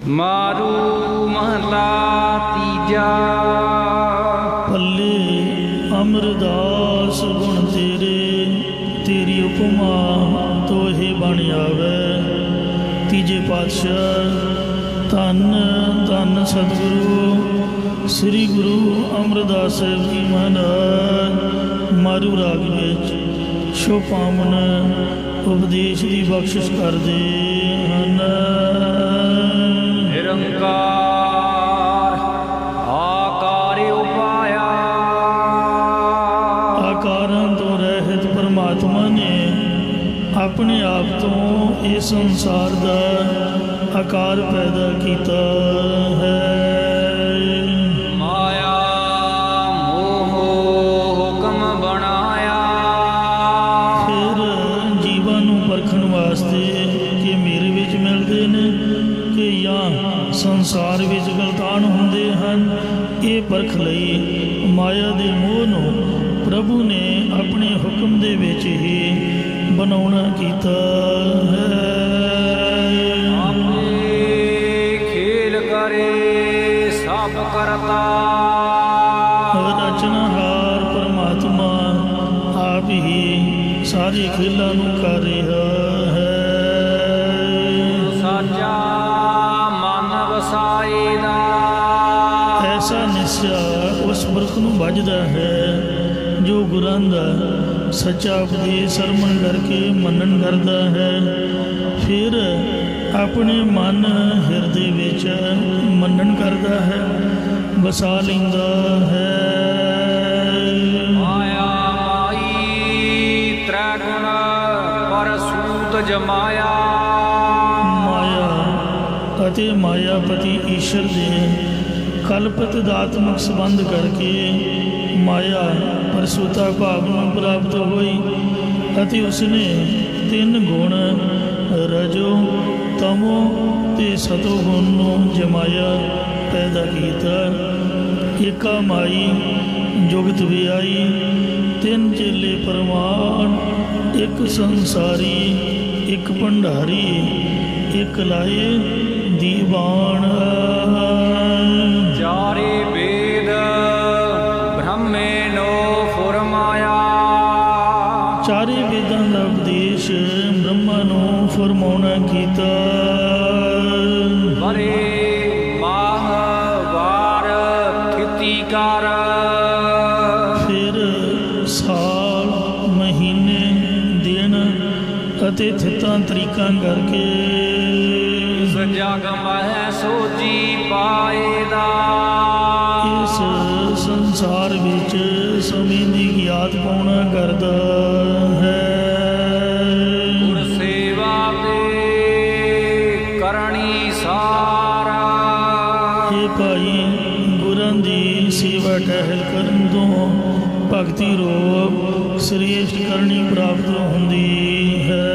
मारू महला तीजा। पल्ले अमरदास गुण तेरे, तेरी उपमा तोहे बन आवे। तीजे पातशाह धन धन सतगुरु श्री गुरु अमरदास साहिब जी महाराज मारू राग विच शो पावन उपदेश की बख्शिश करते हैं। निरंकार आकारे उपाया। आकारां तो रहत परमात्मा ने अपने आप तो इस संसार का आकार पैदा किया है। माया मोह हुक्म बनाया। फिर जीवन नूं परखण वास्ते कि मेरे विच मिलते हैं कि या संसार विच गलतान हुंदे हन, ये परख लई माया दे मोह नूं प्रभु ने अपने हुक्म दे विच ही बनाउणा कीता है। खेल करे सब करता। रचनहार परमात्मा आप ही सारे खेलों नूं कर रहा है। साचा मन वसाए दा। ऐसा निश्चा उस पुरख नूं बजदा है जो गुरां दा सच्चा उपदेश सरमन करके मनन करता है। फिर अपने मन हिरदे विच मनन करता है, बसा लैंदा है। माया माई त्रैगुण पर सूत जमाया। माया अते मायापति ईश्वर दे कल्पित दात्मक संबंध करके माया परसुता भाव में प्राप्त हुई अति उसने तीन गुण रजो तमो ते सतो गुण नूं जमाया पैदा किया। एका माई जुगत विआई, तीन चेले परमाण, एक संसारी, एक भंडारी, एक लाए दीवान। चारे वेद ब्रह्मे नो फुरमाया। चारे वेदां का उपदेश ब्रह्मा नूं फरमाउणा कीता। बरे माह वार थिति कर। फिर साल महीने दिन अते थितां तरीकां करके इस जग मह सोची पाएदा। इस संसार विच समय की ज्ञात पाउणा करदा है। गुर सेवा ते करणी सारा। हे भाई गुरां दी सेवा टहल करन तो भगती रोग श्रेष्ठ करनी प्राप्त हुंदी है।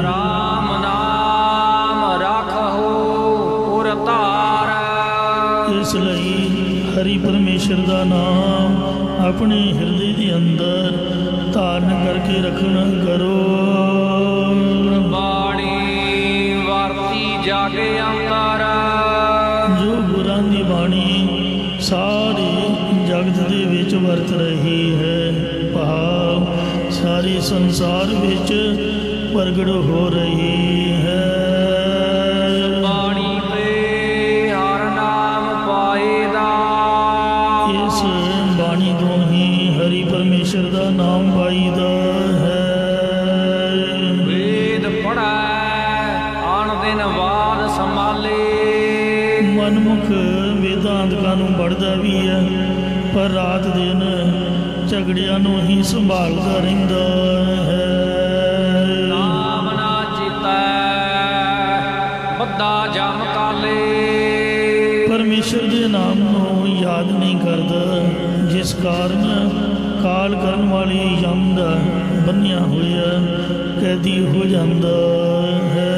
राम नाम रखो उर तार। इसलिए हरि परमेश्वर का नाम अपने हृदय के अंदर धारण करके रखना करो। बाणी वरती जग अंतर। जो गुरां दी बाणी सारे जगत दे विच वरत रही है, भाव सारे संसार विच प्रगट हो रही है। बाणी ते हर नाम पाएदा। इस बाणी तो ही हरि परमेश्वर का नाम पाईदा है। वेद पढ़ै आन दिन बाद संभाले। मनमुख वेदांतकां नूं पढ़दा भी है, पर रात दिन झगड़ियां नूं ही संभालदा रहिंदा है। नाम ना चितै बद्दा जम काले। परमेश्वर के नाम नूं याद नहीं करता, जिस कारण काल करन वाली यम दा बन्निया होया कैदी हो जाता है।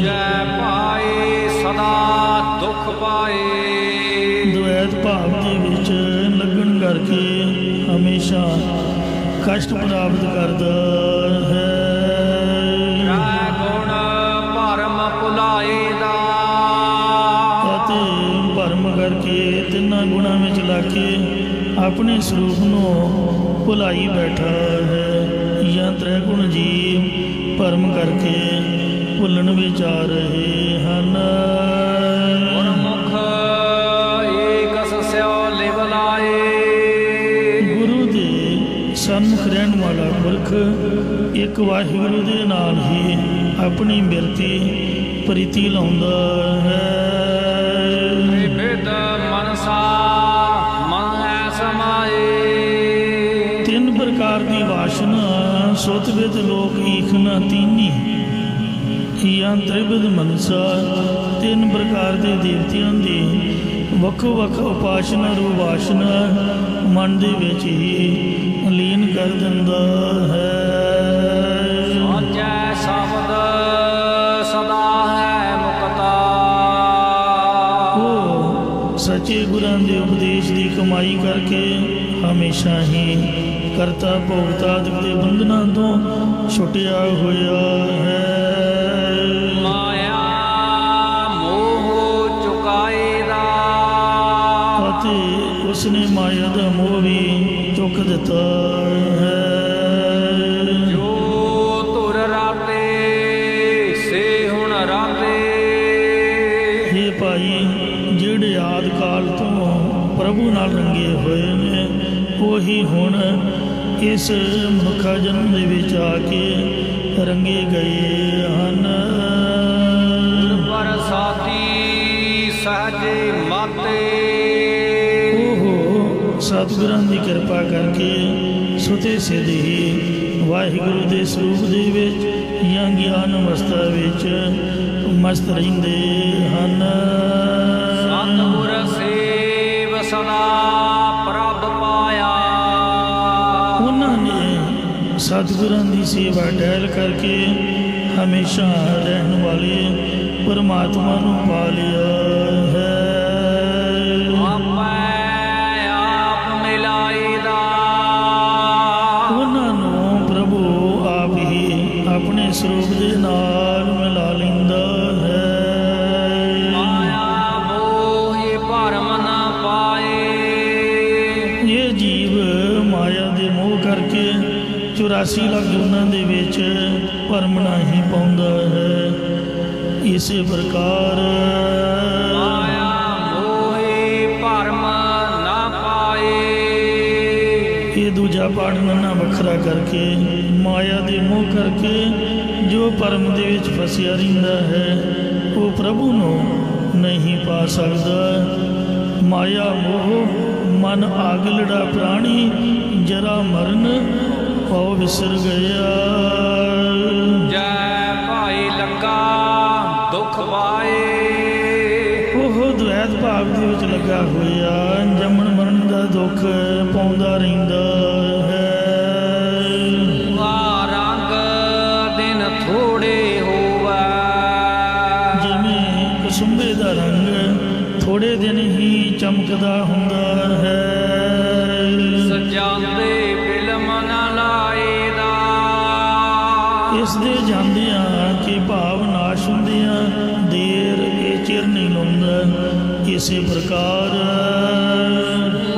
जय पाए सदा दुख पाए। द्वैत भाव के विच लगन करके हमेशा कष्ट प्राप्त करता है। गुण भरम भुलाए। ਗੁਣਾਂ ਵਿੱਚ ਲੱਗ ਕੇ ਆਪਣੇ ਸਰੂਪ ਨੂੰ ਭੁਲਾਈ ਬੈਠਾ ਹੈ, ਜਾਂ ਤ੍ਰੈ ਗੁਣ ਜੀਵ ਭਰਮ ਕਰਕੇ ਭੁੱਲਣ ਵਿੱਚ ਆ ਰਹੇ ਹਨ। ਗੁਰਮੁਖ ਏਕ ਸਸਿਓ ਲਿਵ ਲਾਏ। ਗੁਰੂ ਦੇ ਸਨਮੁਖ ਰਹਿਣ ਵਾਲਾ ਪੁਰਖ ਇੱਕ ਵਾਹਿਗੁਰੂ ਦੇ ਨਾਲ ਹੀ ਆਪਣੀ ਬਿਰਤੀ ਪ੍ਰੀਤੀ ਲਾਉਂਦਾ ਹੈ। ਵਿਦ ਮਨਸਾ ਮਨ ਹੈ ਸਮਾਏ। ਤਿੰਨ ਪ੍ਰਕਾਰ ਦੀ ਵਾਸ਼ਨਾ ਸੁਤ ਵਿਦ ਲੋਕ ਈਖਨਾ ਤੀਨੀ, ਜਾਂ ਤ੍ਰਿਵਿਧ ਮਨਸਾ ਤਿੰਨ ਪ੍ਰਕਾਰ ਦੇ ਦੇਵਤਿਆਂ ਦੀ ਵੱਖੋ ਵੱਖ ਉਪਾਸਨਾ ਰੂਪ ਵਾਸ਼ਨਾ ਮਨ ਦੇ ਵਿੱਚ ਹੀ ਲੀਨ ਕਰ ਦਿੰਦਾ ਹੈ। ਸਾਚੈ ਸ਼ਬਦ ਸਦਾ ਹੈ ਮੁਕਤਾ। ਉਹ ਸੱਚੇ ਗੁਰਾਂ ਦੇ ਉਪਦੇਸ਼ ਦੀ ਕਮਾਈ ਕਰਕੇ ਹਮੇਸ਼ਾ ਹੀ ਕਰਤਾ ਭੋਗਤਾ ਆਦਿ ਦੇ ਬੰਧਨਾਂ ਤੋਂ ਛੁੱਟਿਆ ਹੋਇਆ ਹੈ। ਮਾਇਆ ਮੋਹ ਚੁਕਾਏ ਦਾ। ਅਤੇ ਉਸਨੇ ਮਾਇਆ ਦਾ ਮੋਹ ਵੀ ਚੁੱਕ ਦਿੱਤਾ ਹੈ। ਜੋ ਧੁਰ ਰਾਤੇ ਸੇ ਹੁਣ ਰਾਤੇ। ਇਹ ਭਾਈ ਜਿਹੜੇ ਆਦਿ ਕਾਲ ਤੋਂ ਪ੍ਰਭੂ ਨਾਲ ਰੰਗੇ ਹੋਏ ਨੇ, ਉਹੀ ਹੁਣ ਇਸ ਮਨੁੱਖਾ ਜਨਮ ਦੇ ਵਿੱਚ ਆ ਕੇ ਰੰਗੇ ਗਏ ਹਨ। ਬਰਸਾਤੀ ਸਹਜੇ ਮਾਤੇ। ਉਹ ਸਤਿਗੁਰਾਂ ਦੀ ਕਿਰਪਾ ਕਰਕੇ ਸੁਤੇ ਸਿੱਧ ਹੀ ਵਾਹਿਗੁਰੂ ਦੇ ਸਰੂਪ ਦੇ ਵਿੱਚ ਜਾਂ ਗਿਆਨ ਅਵਸਥਾ ਵਿੱਚ ਮਸਤ ਰਹਿੰਦੇ ਹਨ। ਸਤਿਗੁਰ ਸੇਵ ਸਦਾ ਪ੍ਰਭ ਪਾਇਆ। ਉਹਨਾਂ ਨੇ ਸਤਿਗੁਰਾਂ ਦੀ ਸੇਵਾ ਟਹਿਲ ਕਰਕੇ ਹਮੇਸ਼ਾ ਰਹਿਣ ਵਾਲੇ ਪਰਮਾਤਮਾ ਨੂੰ ਪਾ ਲਿਆ ਹੈ। ਆਪੇ ਆਪ ਮਿਲਾਈ ਦਾ। ਉਹਨਾਂ ਨੂੰ ਪ੍ਰਭੂ ਆਪ ਹੀ ਆਪਣੇ ਸਰੂਪ ਦੇ ਨਾਲ ਮਿਲਾ ਲੈਂਦਾ ਹੈ। ਮਾਇਆ ਮੋਹ ਭਰਮ ਨਾ ਪਾਏ। ਇਹ ਜੀਵ ਮਾਇਆ ਦੇ ਮੋਹ ਕਰਕੇ 84 ਲੱਖ ਜੂਨਾਂ ਦੇ ਵਿੱਚ ਭਰਮਣਾ ਹੀ ਪਾਉਂਦਾ ਹੈ। ਇਸੇ ਪ੍ਰਕਾਰ ਮਾਇਆ ਮੋਹ ਭਰਮ ਨਾ ਪਾਏ। ਇਹ ਦੂਜਾ ਪਾਠ ਨੰਨਾ ਵੱਖਰਾ ਕਰਕੇ ਮਾਇਆ ਦੇ ਮੋਹ ਕਰਕੇ ਜੋ ਭਰਮ ਦੇ ਵਿੱਚ ਫਸਿਆ ਰਹਿੰਦਾ ਹੈ, ਉਹ ਪ੍ਰਭੂ ਨੂੰ ਨਹੀਂ ਪਾ ਸਕਦਾ। ਮਾਇਆ ਮੋਹ ਮਨ ਆਗਲੜਾ ਪ੍ਰਾਣੀ, ਜਰਾ ਮਰਨ ਪਾਉ ਵਿਸਰ ਗਿਆ। ਜੈ ਭਾਈ ਲੱਗਾ ਦੁੱਖ ਪਾਏ। ਉਹ ਦਵੈਤ ਭਾਵ ਦੇ ਵਿੱਚ ਲੱਗਾ ਹੋਇਆ ਜੰਮਣ ਮਰਨ ਦਾ ਦੁੱਖ ਪਾਉਂਦਾ ਰਹਿੰਦਾ ਹੈ। ਆ ਰੰਗ ਦਿਨ ਥੋੜੇ ਹੋਵੇ। ਜਿਵੇਂ ਕਸੁੰਭੇ ਦਾ ਰੰਗ ਥੋੜੇ ਦਿਨ ਹੀ ਚਮਕਦਾ ਹੁੰਦਾ ਹੈ। ਸਜਾਉਂਦੇ ਬਿਲਮ ਨਾ ਲਾਏ ਦਾ। ਇਸ ਦੇ ਜਾਂਦਿਆਂ ਕਿ ਭਾਵ ਨਾਸ਼ ਹੁੰਦਿਆਂ ਦੇਰ ਇਹ ਚਿਰ ਨਹੀਂ ਲਾਉਂਦਾ। ਇਸੇ ਪ੍ਰਕਾਰ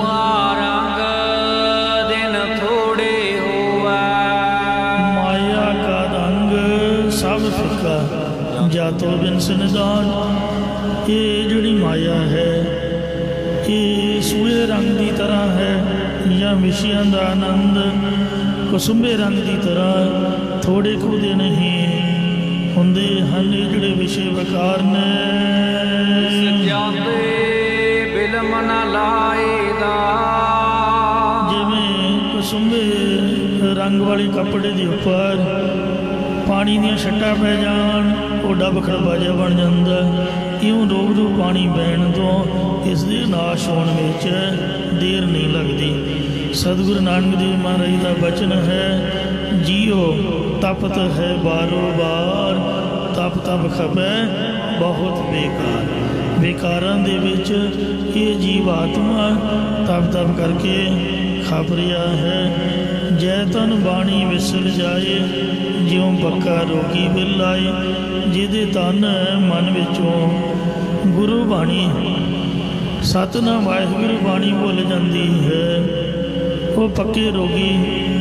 ਆ ਰੰਗ ਦਿਨ ਥੋੜੇ ਹੋਵੇ। ਮਾਇਆ ਕਾ ਰੰਗ ਸਭ ਫਿੱਕਾ, ਜਾਤੋ ਬਿਨ ਨਿਦਾਨ। ਇਹ ਜਿਹੜੀ ਮਾਇਆ ਹੈ ਇਹ ਸੂਏ ਰੰਗ ਦੀ ਤਰ੍ਹਾਂ ਹੈ, ਜਾਂ ਵਿਸ਼ਿਆਂ ਦਾ ਆਨੰਦ ਕਸੁੰਭੇ ਰੰਗ ਦੀ ਤਰ੍ਹਾਂ ਥੋੜੇ ਕੁ ਦਿਨ ਹੀ ਹੁੰਦੇ ਹਨ। ਇਹ ਜਿਹੜੇ ਵਿਸ਼ੇ ਵਿਕਾਰ ਨੇ ਸਜਾਉਂਦੇ ਬਿਲਮ ਨਾ ਲਾਏ ਦਾ। ਜਿਵੇਂ ਕਸੁੰਭੇ ਰੰਗ ਵਾਲੇ ਕੱਪੜੇ ਦੇ ਉੱਪਰ ਪਾਣੀ ਦੀਆਂ ਛੱਟਾਂ ਪੈ ਜਾਣ, ਉਹ ਡੱਬ ਖੜਬਾਜਾ ਬਣ ਜਾਂਦਾ। ਇਉਂ ਰੋਜ਼ ਰੋਜ਼ ਪਾਣੀ ਬਹਿਣ ਤੋਂ ਇਸ ਦੇ ਨਾਸ਼ ਹੋਣ ਵਿੱਚ ਦੇਰ ਨਹੀਂ ਲੱਗਦੀ। ਸਤਿਗੁਰੂ ਨਾਨਕ ਦੇਵ ਮਹਾਰਾਜ ਦਾ ਬਚਨ ਹੈ, ਜੀਓ ਤਪਤ ਹੈ ਬਾਰੋ ਬਾਰ, ਤਪ ਤਪ ਖਪੈ ਬਹੁਤ ਬੇਕਾਰ। ਬੇਕਾਰਾਂ ਦੇ ਵਿੱਚ ਇਹ ਜੀਵ ਆਤਮਾ ਤਪ ਤਪ ਕਰਕੇ ਖਪ ਰਿਹਾ ਹੈ। ਜੈ ਤਨ ਬਾਣੀ ਵਿਸਲ ਜਾਏ, ਜਿਉਂ ਪੱਕਾ ਰੋਗੀ ਬਿਲ ਆਏ। ਜਿਹਦੇ ਤਨ ਮਨ ਵਿੱਚੋਂ ਗੁਰੂ ਬਾਣੀ ਸਤਨਾਮ ਵਾਹਿਗੁਰੂ ਬਾਣੀ ਭੁੱਲ ਜਾਂਦੀ ਹੈ। ਉਹ ਪੱਕੇ ਰੋਗੀ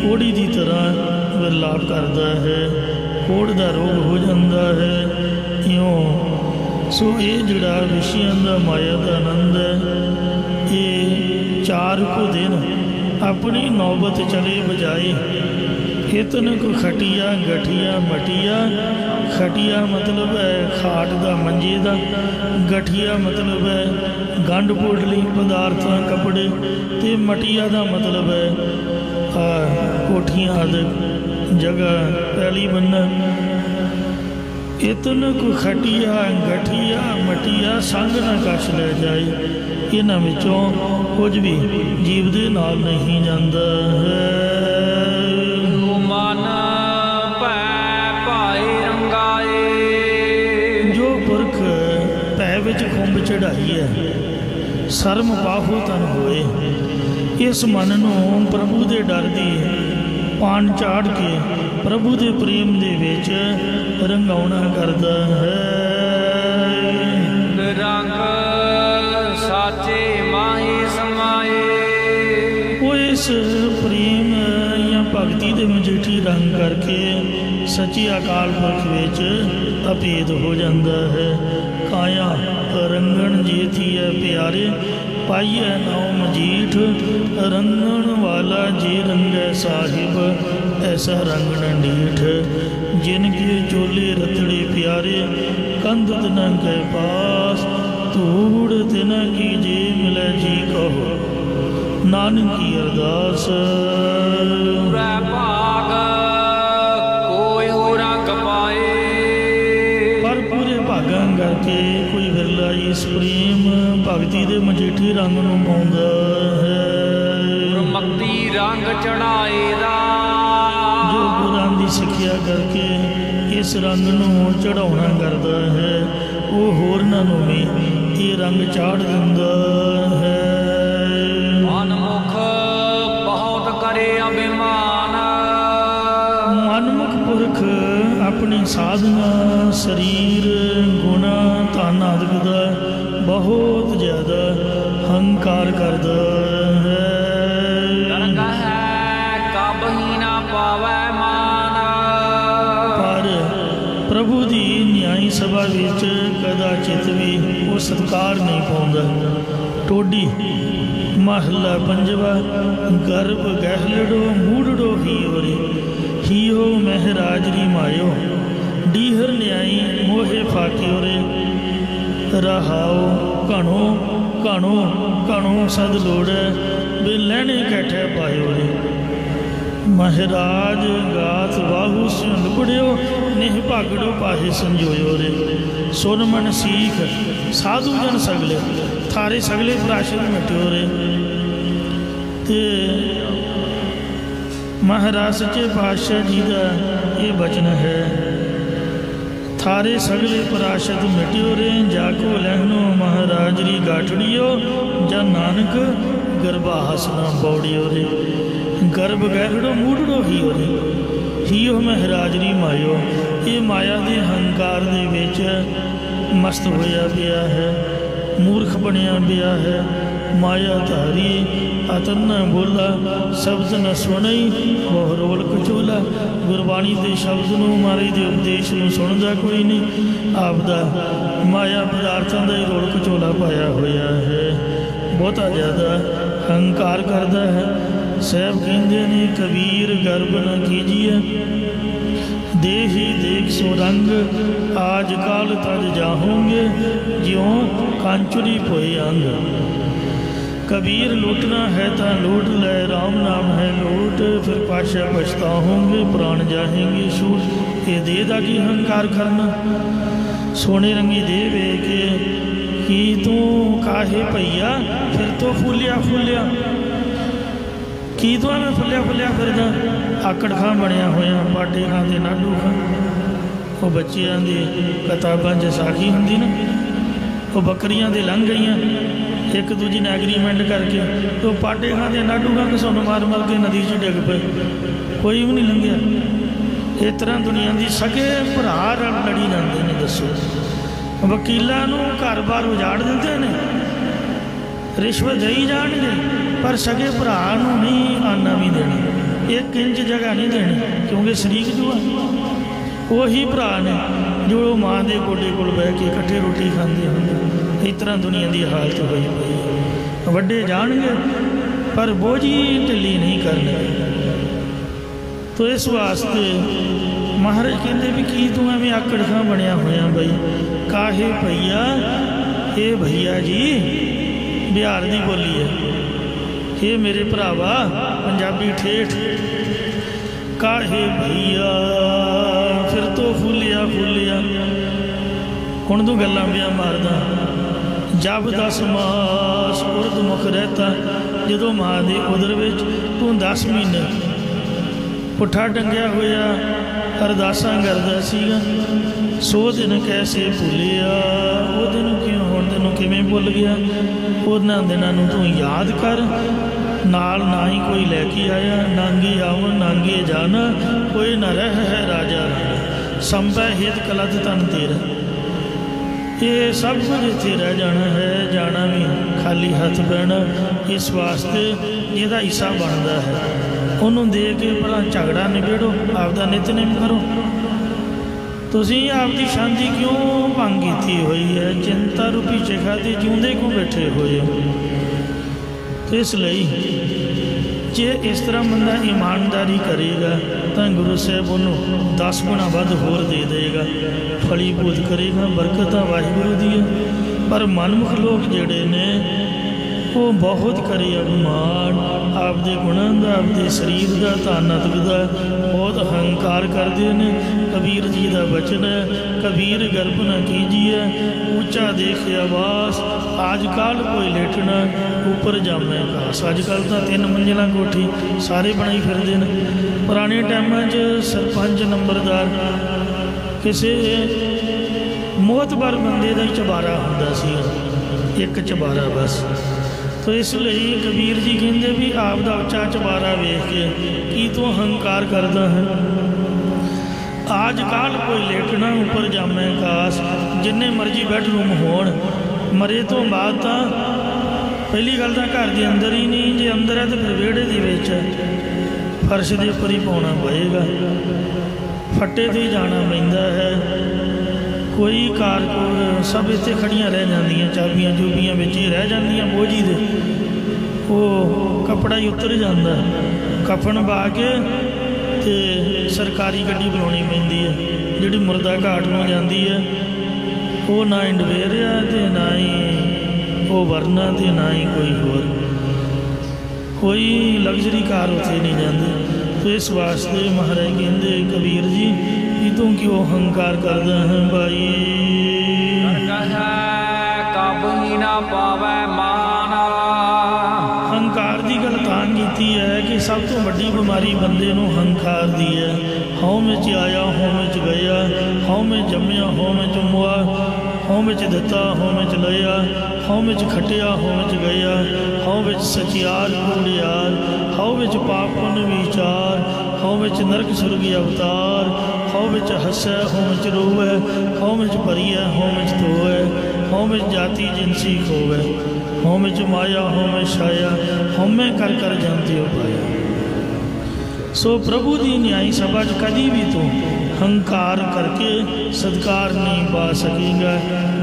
ਕੋੜੀ ਦੀ ਤਰ੍ਹਾਂ ਵਿਰਲਾਪ ਕਰਦਾ ਹੈ, ਕੋੜ ਦਾ ਰੋਗ ਹੋ ਜਾਂਦਾ ਹੈ। ਇਉਂ ਸੋ ਇਹ ਜਿਹੜਾ ਵਿਸ਼ਿਆਂ ਦਾ ਮਾਇਆ ਦਾ ਆਨੰਦ ਹੈ, ਇਹ 4 ਕੁ ਦਿਨ ਆਪਣੀ ਨੌਬਤ ਚਲੇ ਬਜਾਏ। ਇਤਨ ਕੋ ਖਟੀਆ ਗਠੀਆ ਮਟੀਆ। ਖਟੀਆ ਮਤਲਬ ਹੈ ਖਾਟ ਦਾ, ਮੰਜੇ ਦਾ। ਗਠੀਆ ਮਤਲਬ ਹੈ ਗੰਢ ਪੁੜਲੀ ਪਦਾਰਥਾਂ, ਕੱਪੜੇ। ਅਤੇ ਮਟੀਆ ਦਾ ਮਤਲਬ ਹੈ ਕੋਠੀਆਂ ਆਦਿ ਜਗ੍ਹਾ, ਪੈਲੀ ਬੰਨ੍ਹਣ। ਇਤਨ ਕੋ ਖਟੀਆ ਗਠੀਆ ਮਟੀਆ ਸੰਗ ਨਾ ਕਛ ਲੈ ਜਾਏ। ਇਹਨਾਂ ਵਿੱਚੋਂ ਕੁਝ ਵੀ ਜੀਵ ਦੇ ਨਾਲ ਨਹੀਂ ਜਾਂਦਾ ਹੈ। ਮਨ ਭੈ ਭਾਏ ਰੰਗਾਏ। ਜੋ ਪੁਰਖ ਭੈ ਵਿੱਚ ਖੁੰਬ ਚੜ੍ਹਾਈ ਹੈ, ਸਰਮ ਬਾਹੂ ਤਨ ਹੋਏ। ਇਸ ਮਨ ਨੂੰ ਪ੍ਰਭੂ ਦੇ ਡਰ ਦੀ ਪਾਣ ਚਾੜ ਕੇ ਪ੍ਰਭੂ ਦੇ ਪ੍ਰੇਮ ਦੇ ਵਿੱਚ ਰੰਗਾਉਣਾ ਕਰਦਾ ਹੈ। ਰੰਗ ਸਾਚੇ ਮਾਹੀ ਸਮਾਏ। ਉਹ ਇਸ ਪ੍ਰੇਮ ਜਾਂ ਭਗਤੀ ਦੇ ਮਜੀਠੀ ਰੰਗ ਕਰਕੇ ਸੱਚੀ ਅਕਾਲ ਪੁਰਖ ਵਿੱਚ ਅਭੇਦ ਹੋ ਜਾਂਦਾ ਹੈ। ਕਾਇਆ ਰੰਗਣ ਜੇਥੀ ਹੈ ਪਿਆਰੇ, ਪਾਈਐ ਨਾਉ ਮਜੀਠ। ਰੰਗਣ ਵਾਲਾ ਜੇ ਰੰਗੈ ਸਾਹਿਬ, ਐਸਾ ਰੰਗਣ ਡੀਠ। ਜਿਨ ਕੇ ਚੋਲੇ ਰਤੜੇ ਪਿਆਰੇ, ਕੰਧ ਤਿਨਾ ਕੈ ਪਾਸ। ਧੂੜ ਤਿਨਾ ਕੀ ਜੇ ਮਿਲੈ ਜੀ ਕਹੋ, ਨਾਨਕੀ ਅਰਦਾਸ। ਪੂਰਾ ਭਾਗ ਕੋਈ ਹੋ ਰੰਗ ਪਾਏ। ਪਰ ਪੂਰੇ ਭਾਗਾਂ ਕਰਕੇ ਕੋਈ ਵਿਰਲਾ ਇਸ ਪ੍ਰੇਮ ਭਗਤੀ ਦੇ ਮਜੀਠੀ ਰੰਗ ਨੂੰ ਪਾਉਂਦਾ ਹੈ। ਗੁਰਮਤੀ ਰੰਗ ਚੜਾਏ ਦਾ। ਜੋ ਗੁਰਾਂ ਦੀ ਸਿੱਖਿਆ ਕਰਕੇ ਇਸ ਰੰਗ ਨੂੰ ਚੜਾਉਣਾ ਕਰਦਾ ਹੈ, ਉਹ ਹੋਰਨਾਂ ਨੂੰ ਵੀ ਇਹ ਰੰਗ ਚਾੜ ਦਿੰਦਾ ਹੈ। ਮਨਮੁਖ ਬਹੁਤ ਕਰੇ ਅਭਿਮਾਨ। ਮਨਮੁਖ ਪੁਰਖ ਆਪਣੀ ਸਾਧਨਾ, ਸਰੀਰ, ਗੁਣਾ, ਧਨ ਆਦਿ ਦਾ ਬਹੁਤ ਜ਼ਿਆਦਾ ਹੰਕਾਰ ਕਰਦਾ ਹੈ। ਰੰਗ ਹੈ ਕਬਹੀ ਨਾ ਪਾਵੈ ਮਾਨ। ਪਰ ਪ੍ਰਭੂ ਦੀ ਨਿਆਈ ਸਭਾ ਵਿੱਚ ਕਦਾਚਿਤ ਵੀ ਉਹ ਸਤਿਕਾਰ ਨਹੀਂ ਪਾਉਂਦਾ। ਟੋਡੀ ਮਹਲਾ ਪੰਜਵਾ। ਗਰਭ ਗਹਿਲੜੋ ਮੂੜੜੋ ਹੀਓਰੇ, ਹੀਓ ਮਹਿਰਾਜਰੀ ਮਾਇਓ। ਡੀਹਰ ਨਿਆਈ ਮੋਹੇ ਫਾਕਿਓਰੇ, ਰਹਾਓ ਘਣੋ ਘਣੋ ਘਣੋ ਸਦ ਲੋੜੈ। ਬੇ ਲੈਣੇ ਕੈਠੇ ਪਾਇਓ ਰੇ। ਮਹਾਰਾਜ ਗਾਥ ਬਾਹੂ ਸਿਉ ਲੁਬੜਿਓ, ਨਿਹ ਭਾਗੜੋ ਪਾਹੇ ਸੰਜੋਇਓ ਰੇ। ਸੁਨ ਮਨ ਸੀਖ ਸਾਧੂ ਜਨ ਸਗਲੇ, ਥਾਰੇ ਸਗਲੇ ਪ੍ਰਾਸ਼ਦ ਮਿਟਿਓ ਰੇ। ਤੇ ਮਹਾਰਾਜ ਸੱਚੇ ਪਾਤਸ਼ਾਹ ਜੀ ਦਾ ਇਹ ਬਚਨ ਹੈ। ਥਾਰੇ ਸਗਲੇ ਪ੍ਰਾਸ਼ਦ ਮਿਟਿਓ ਰੇ, ਜਾ ਕੋ ਲਹਿਨੋ ਮਹਾਰਾਜਰੀ ਗਾਠੜੀਓ। ਜਨ ਨਾਨਕ ਗਰਭਾਸ ਨਾ ਬੌੜਿਓ ਰੇ। ਗਰਭ ਗਹਿੜੋ ਮੂੜੜੋ ਹੀਓ ਰੇ, ਹੀਓ ਮਹਾਰਾਜਰੀ ਮਾਇਓ। ਇਹ ਮਾਇਆ ਦੇ ਹੰਕਾਰ ਦੇ ਵਿੱਚ ਮਸਤ ਹੋਇਆ ਪਿਆ ਹੈ, ਮੂਰਖ ਬਣਿਆ ਪਿਆ ਹੈ। ਮਾਇਆ ਧਾਰੀ ਅਤਨ ਨ ਬੋਲਾ, ਸ਼ਬਦ ਨ ਸੁਣਈ ਬਹੁ ਰੋਲ ਕਚੋਲਾ। ਗੁਰਬਾਣੀ ਦੇ ਸ਼ਬਦ ਨੂੰ, ਮਹਾਰਾਜ ਦੇ ਉਪਦੇਸ਼ ਨੂੰ ਸੁਣਦਾ ਕੋਈ ਨਹੀਂ। ਆਪਦਾ ਮਾਇਆ ਪਦਾਰਥਾਂ ਦਾ ਹੀ ਰੋਲ ਕਚੋਲਾ ਪਾਇਆ ਹੋਇਆ ਹੈ। ਬਹੁਤਾ ਜ਼ਿਆਦਾ ਹੰਕਾਰ ਕਰਦਾ ਹੈ। ਸਾਹਿਬ ਕਹਿੰਦੇ ਨੇ ਕਬੀਰ ਗਰਬ ਨ ਕੀਜੀਏ, ਦੇਹੀ ਦੇਖ ਸੋ ਰੰਗ। ਆਜ ਕਾਲ ਤਜ ਜਾਹੋਂਗੇ, ਜਿਉਂ ਕਾਂਚੁਰੀ ਪੋਏ ਅੰਗ। कबीर लूटना है तो लूट ले, राम नाम है लूट। फिर पाशा पछताओगे, प्राण जाएंगे छूट। ये दे दा की हंकार करना, सोने रंगी दे वे के की तू काहे भैया। फिर तो फूलिया फूलिया की तो मैं फुलिया फुलिया फिरदा। आकड़ खां बनया होया, पाटे खां दे नाडू खां। वो बच्चियां दी किताबां च साखी हुंदी ना, वो बकरियां दे लंघ गईयां एक दूजी ने एग्रीमेंट करके, तो पाटे खाते नाडू खा के सुन मार मार के नदी च डिग पे, कोई भी नहीं लंघिया। इस तरह दुनिया की सगे भरा लड़ी जाते हैं। दसो वकीलों घर बार उजाड़ देते हैं, रिश्वत दई जाणगे पर सगे भरा नूं नहीं आना भी देना, एक इंच जगह नहीं देनी, क्योंकि शरीक जो है वही भरा ने जो माँ के गोडे कोल बह के इकट्ठे रोटी खाते होंगे। इस तरह दुनिया की हालत हुई पई है। वड्डे जाणगे पर बोझी ढिली नहीं करनी। तो इस वास्ते महाराज कहते भी की तू एवं आकड़ खां बनया होया बई, काहे भैया ये भैया जी बिहार की बोली है, ये मेरे भरावा पंजाबी ठेठ, काहे भैया फिर तो फूलिया फूलिया हुण तू गल्लां पिया मारदा। जब 10 मास उर्द मुख रहता, जो माँ के उदर विच तू 10 महीने पुट्ठा टंगिया होया अरदासां करदा सीगा। 100 दिन कैसे भुलिया, वो दिन क्यों हुण तैनूं किवें भुल गया। उन्हां दिनां नूं तू याद कर, नाल ना ही कोई लैके आया, नांगे आवन नांगे जाना, कोई न रह है राजा राणा, संभै हित कलत तन तेरा। ये सब कुछ इत्थे रह जाना है, जाना भी खाली हथ पैना। इस वास्ते जिहदा हिस्सा बनता है उन्होंने दे के भला झगड़ा निबेड़ो, आपदा नितनेम करो। तुसीं आपकी शांति क्यों भंग की हुई है, चिंता रूपी चिखा ते जिउंदे क्यों बैठे हुए हो। तो इसलिए जे इस तरह बंदा ईमानदारी करेगा तो गुरु साहब उन्होंने 10 गुना वध होर दे देगा, फलीभूत करेगा, बरकत वाहिगुरु दी है। पर मनमुख लोग जिहड़े ने वो बहुत करे अभिमान, आपदे गुणां दा, आपदे शरीर का, तानत का बहुत अहंकार करते हैं। कबीर जी का वचन है, कबीर गर्भ न कीजिए ऊंचा देखे आवास, आजकल कोई लेटना ऊपर जामे घास। अजकल तो 3 मंजिला कोठी सारे बनाई फिरते हैं। पुराने टाइमों सरपंच नंबरदार किसी मोहतबर बंदे का चबारा होंदा सी, एक चबारा बस। तो इसलिए कबीर जी कहते भी आप दा उच्चा चबारा वेख के की तू अहंकार करता है। आजकल कोई लेटना ऊपर जामे घास, जिन्ने मर्जी बैडरूम होण, मरे तो बाद तो पहली गल तो घर के अंदर ही नहीं, जे अंदर है तो फिर विहड़े दे विच फर्श के उपर ही पाउणा पएगा, फट्टे ते जाना पैंदा है। कोई कारकोर सब इत्थे खड़ियां रह जांदियां, चाबियां चूबियां विच ही रह जांदियां, बोझी दे वो कपड़ा ही उतर जाता, कफन पा के ते सरकारी गड्डी बुलानी पैंदी है, जिहड़ी मुर्दा घाट नूं जांदी है। वो ना इंडवेयर आ ते ना ही वो वरना ते ना ही कोई होर कोई लग्जरी कार उत्थे नहीं जाती। तो इस वास्ते महाराज कहते कबीर जी कि तू क्यों अहंकार करदा है भाई। हंकार की गल तां कीती है कि सब तो वड्डी बीमारी बंदे नूं हंकार दी है। हौं विच आया हौं विच गया, हौं में जम्मिया हौं में मुआ, हौं विच दिता हौं विच लिया, हौं विच खटिया हौं विच गया, हौं विच सचियार कूड़ियार, हौं विच पाप पुण्य विचार, हौं विच नरक सुरगी अवतार, हौं विच हसै हौं विच रोवै, हौं विच भरियै हौं विच धोवै, हौं विच जाति जिनसी खोवै, हौं विच माया हौं में छाया, हौं कर कर जानते हो पाया। सो प्रभु की न्यायी सभा च कभी भी तू हंकार करके सत्कार नहीं पा सकेगा,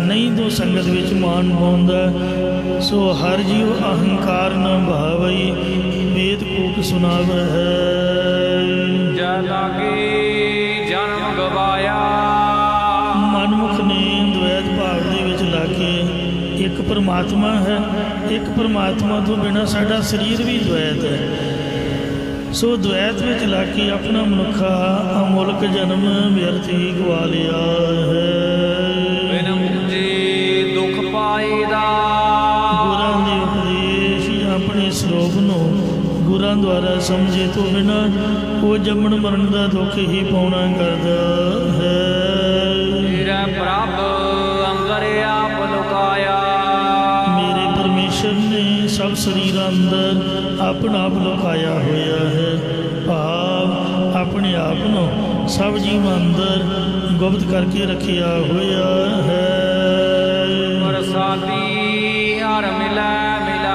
नहीं तो संगत विच मान पाउंदा। सो हर जीव अहंकार न भावई, वेद कूक सुनाव है। जन्म गवाया मनमुख ने द्वैत भाव दे विच लाके एक परमात्मा है, एक परमात्मा तो बिना साडा शरीर भी द्वैत है। सो द्वैत में लाके अपना मनुखा अमुल्क जन्म व्यर्थ ही गवा लिया है। बिन मुझे दुख पाएदा गुरां दे उपदेश अपने सरोप नूं गुरां द्वारा समझे तो बिना वो जमन मरण का दुख ही पाउणा करदा है। तेरा प्रभ अंदर आप लुकाया, मेरे परमेश्वर ने सब शरीर अंदर अपना आप लुकाया होया है। भाव अपने आप नूं सब जीव अंदर गुप्त करके रखिया होया है। प्रसादी हर मिला मिला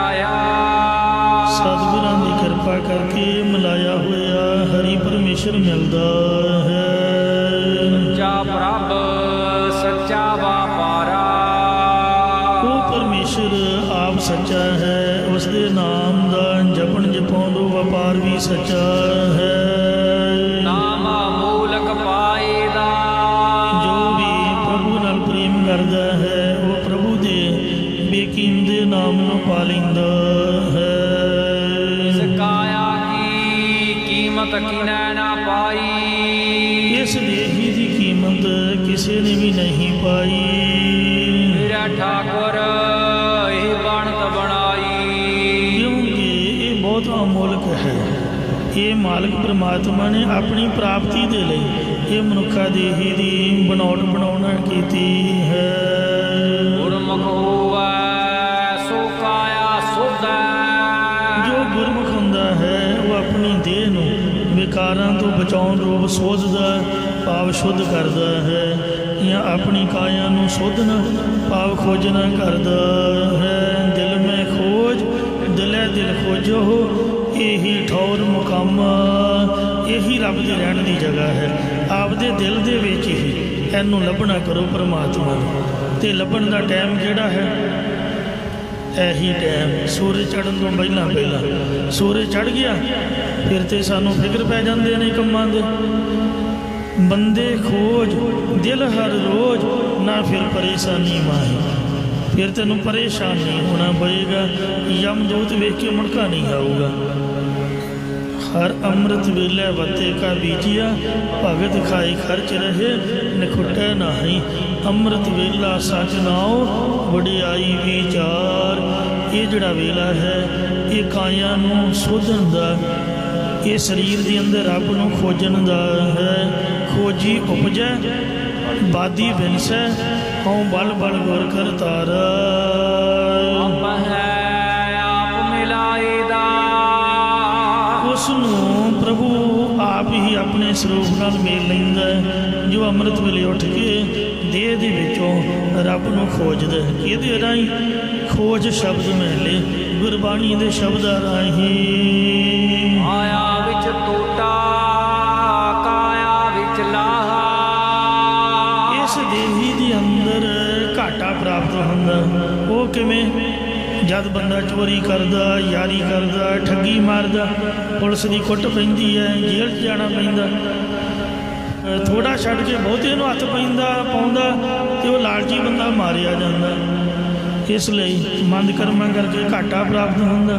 ਕਿਰਪਾ ਕਰਕੇ ਮਿਲਾਇਆ ਹੋਇਆ ਹਰੀ ਪਰਮੇਸ਼ਰ ਮਿਲਦਾ ਹੈ। ਸੱਚਾ ਪ੍ਰਭ ਸੱਚਾ ਵਾਪਾਰਾ, ਉਹ ਪਰਮੇਸ਼ਰ ਆਪ ਸੱਚਾ ਹੈ, ਉਸ ਦੇ ਨਾਮ ਦਾ ਜਪਣ ਜਪਾਉਂਦੋ ਵਪਾਰ ਵੀ ਸੱਚਾ ਹੈ। ਨਾਮ ਮੂਲਕ ਪਾਏਦਾ, ਜੋ ਵੀ ਪ੍ਰਭੂ ਨਾਲ ਪ੍ਰੇਮ ਕਰਦਾ ਹੈ ਉਹ ਪ੍ਰਭੂ ਦੇ ਬੇਕੀਮਤੇ ਨਾਮ ਨੂੰ ਪਾ ਲੈਂਦਾ ਹੈ। ਇਸ ਕਾਇਆ ਕੀ ਕੀਮਤ ਕਿਨੈ ਨਾ ਪਾਈ, ਇਸ ਦੇਹੀ ਦੀ ਕੀਮਤ ਕਿਸੇ ਨੇ ਵੀ ਨਹੀਂ ਪਾਈ। ਮੇਰਾ ਠਾਕੁਰ ਇਹ ਬਣਤ ਬਣਾਈ, ਕਿਉਂਕਿ ਇਹ ਬਹੁਤ ਅਮੋਲਕ ਹੈ। ਇਹ ਮਾਲਕ ਪ੍ਰਮਾਤਮਾ ਨੇ ਆਪਣੀ ਪ੍ਰਾਪਤੀ ਦੇ ਲਈ ਇਹ ਮਨੁੱਖਾ ਦੇਹੀ ਦੀ ਬਣਾਉਣਾ ਕੀਤੀ ਹੈ। ਗੁਰਮੁਖ ਹੋਵੈ ਸੋ ਕਾਇਆ ਸੋਧੈ, ਜੋ ਗੁਰਮੁਖ ਹੁੰਦਾ ਹੈ ਉਹ ਆਪਣੀ ਦੇਹ ਨੂੰ ਵਿਕਾਰਾਂ ਤੋਂ ਬਚਾਉਣ ਰੂਪ ਸੋਧਦਾ ਭਾਵ ਸ਼ੁੱਧ ਕਰਦਾ ਹੈ, ਜਾਂ ਆਪਣੀ ਕਾਇਆ ਨੂੰ ਸੋਧਣਾ ਭਾਵ ਖੋਜਣਾ ਕਰਦਾ ਹੈ। ਦਿਲ ਮੈਂ ਖੋਜ ਦਿਲੇ ਦਿਲ ਖੋਜੋ, ਇਹੀ ਠੌਰ ਮੁਕਾਮ, ਇਹੀ ਰੱਬ ਦੇ ਰਹਿਣ ਦੀ ਜਗ੍ਹਾ ਹੈ। ਆਪਦੇ ਦਿਲ ਦੇ ਵਿੱਚ ਹੀ ਇਹਨੂੰ ਲੱਭਣਾ ਕਰੋ ਪਰਮਾਤਮਾ ਨੂੰ। ਅਤੇ ਲੱਭਣ ਦਾ ਟਾਈਮ ਜਿਹੜਾ ਹੈ ਇਹੀ ਟਾਈਮ ਸੂਰਜ ਚੜ੍ਹਨ ਤੋਂ ਪਹਿਲਾਂ ਸੂਰਜ ਚੜ੍ਹ ਗਿਆ ਫਿਰ ਤਾਂ ਸਾਨੂੰ ਫਿਕਰ ਪੈ ਜਾਂਦੇ ਨੇ ਕੰਮਾਂ ਦੇ। ਬੰਦੇ ਖੋਜ ਦਿਲ ਹਰ ਰੋਜ਼, ਨਾ ਫਿਰ ਪਰੇਸ਼ਾਨੀ ਮਾਹੀ, ਫਿਰ ਤੈਨੂੰ ਪਰੇਸ਼ਾਨ ਨਹੀਂ ਹੋਣਾ ਪਏਗਾ। ਯਮਦੂਤ ਵੇਖ ਕੇ ਮੁੜਕਾ ਨਹੀਂ ਆਊਗਾ। ਹਰ ਅੰਮ੍ਰਿਤ ਵੇਲੇ ਵਤੇ ਕਾ ਬੀਜਿਆ, ਭਗਤ ਖਾਈ ਖਰਚ ਰਹੇ ਨਿਖੁੱਟੈ ਨਾਹੀ। ਅੰਮ੍ਰਿਤ ਵੇਲਾ ਸੱਚ ਨਾਉ ਵਡਿਆਈ ਵਿਚਾਰ। ਇਹ ਜਿਹੜਾ ਵੇਲਾ ਹੈ ਇਹ ਕਾਇਆ ਨੂੰ ਸੋਧਣ ਦਾ, ਇਹ ਸਰੀਰ ਦੇ ਅੰਦਰ ਰੱਬ ਨੂੰ ਖੋਜਣ ਦਾ ਹੈ। ਖੋਜੀ ਉਪਜੈ ਬਾਦੀ ਬਿਨਸੈ, ਹਉ ਬਲ ਬਲ ਗੁਰ ਕਰਤਾਰ। ਆਪ ਹੈ ਆਪ ਮਿਲਾਏਦਾ, ਉਸ ਨੂੰ ਪ੍ਰਭੂ ਆਪ ਹੀ ਆਪਣੇ ਸਰੂਪ ਨਾਲ ਮੇਲ ਲੈਂਦਾ ਹੈ। ਜੋ ਅੰਮ੍ਰਿਤ ਵੇਲੇ ਉੱਠ ਕੇ ਦੇਹ ਦੇ ਵਿੱਚੋਂ ਰੱਬ ਨੂੰ ਖੋਜਦਾ ਹੈ। ਇਹਦੇ ਰਾਹੀਂ ਖੋਜ ਸ਼ਬਦ ਮਿਲੇ ਗੁਰਬਾਣੀ ਦੇ ਸ਼ਬਦਾਂ ਰਾਹੀਂ। ਆਇਆ ਵਿੱਚ ਟੋਟਾ ਕਾਇਆ ਵਿੱਚ ਲਾਹਾ, ਇਸ ਦੇਹੀ ਦੇ ਅੰਦਰ ਘਾਟਾ ਪ੍ਰਾਪਤ ਹੁੰਦਾ। ਉਹ ਕਿਵੇਂ? ਜਦ ਬੰਦਾ ਚੋਰੀ ਕਰਦਾ, ਯਾਰੀ ਕਰਦਾ, ਠੱਗੀ ਮਾਰਦਾ, ਪੁਲਿਸ ਦੀ ਕੁੱਟ ਪੈਂਦੀ ਹੈ, ਜੇਲ੍ਹ 'ਚ ਜਾਣਾ ਪੈਂਦਾ, ਥੋੜ੍ਹਾ ਛੱਡ ਕੇ ਬਹੁਤੇ ਨੂੰ ਹੱਥ ਪਾਉਂਦਾ ਅਤੇ ਉਹ ਲਾਲਚੀ ਬੰਦਾ ਮਾਰਿਆ ਜਾਂਦਾ। ਇਸ ਲਈ ਮੰਦ ਕਰਮਾਂ ਕਰਕੇ ਘਾਟਾ ਪ੍ਰਾਪਤ ਹੁੰਦਾ।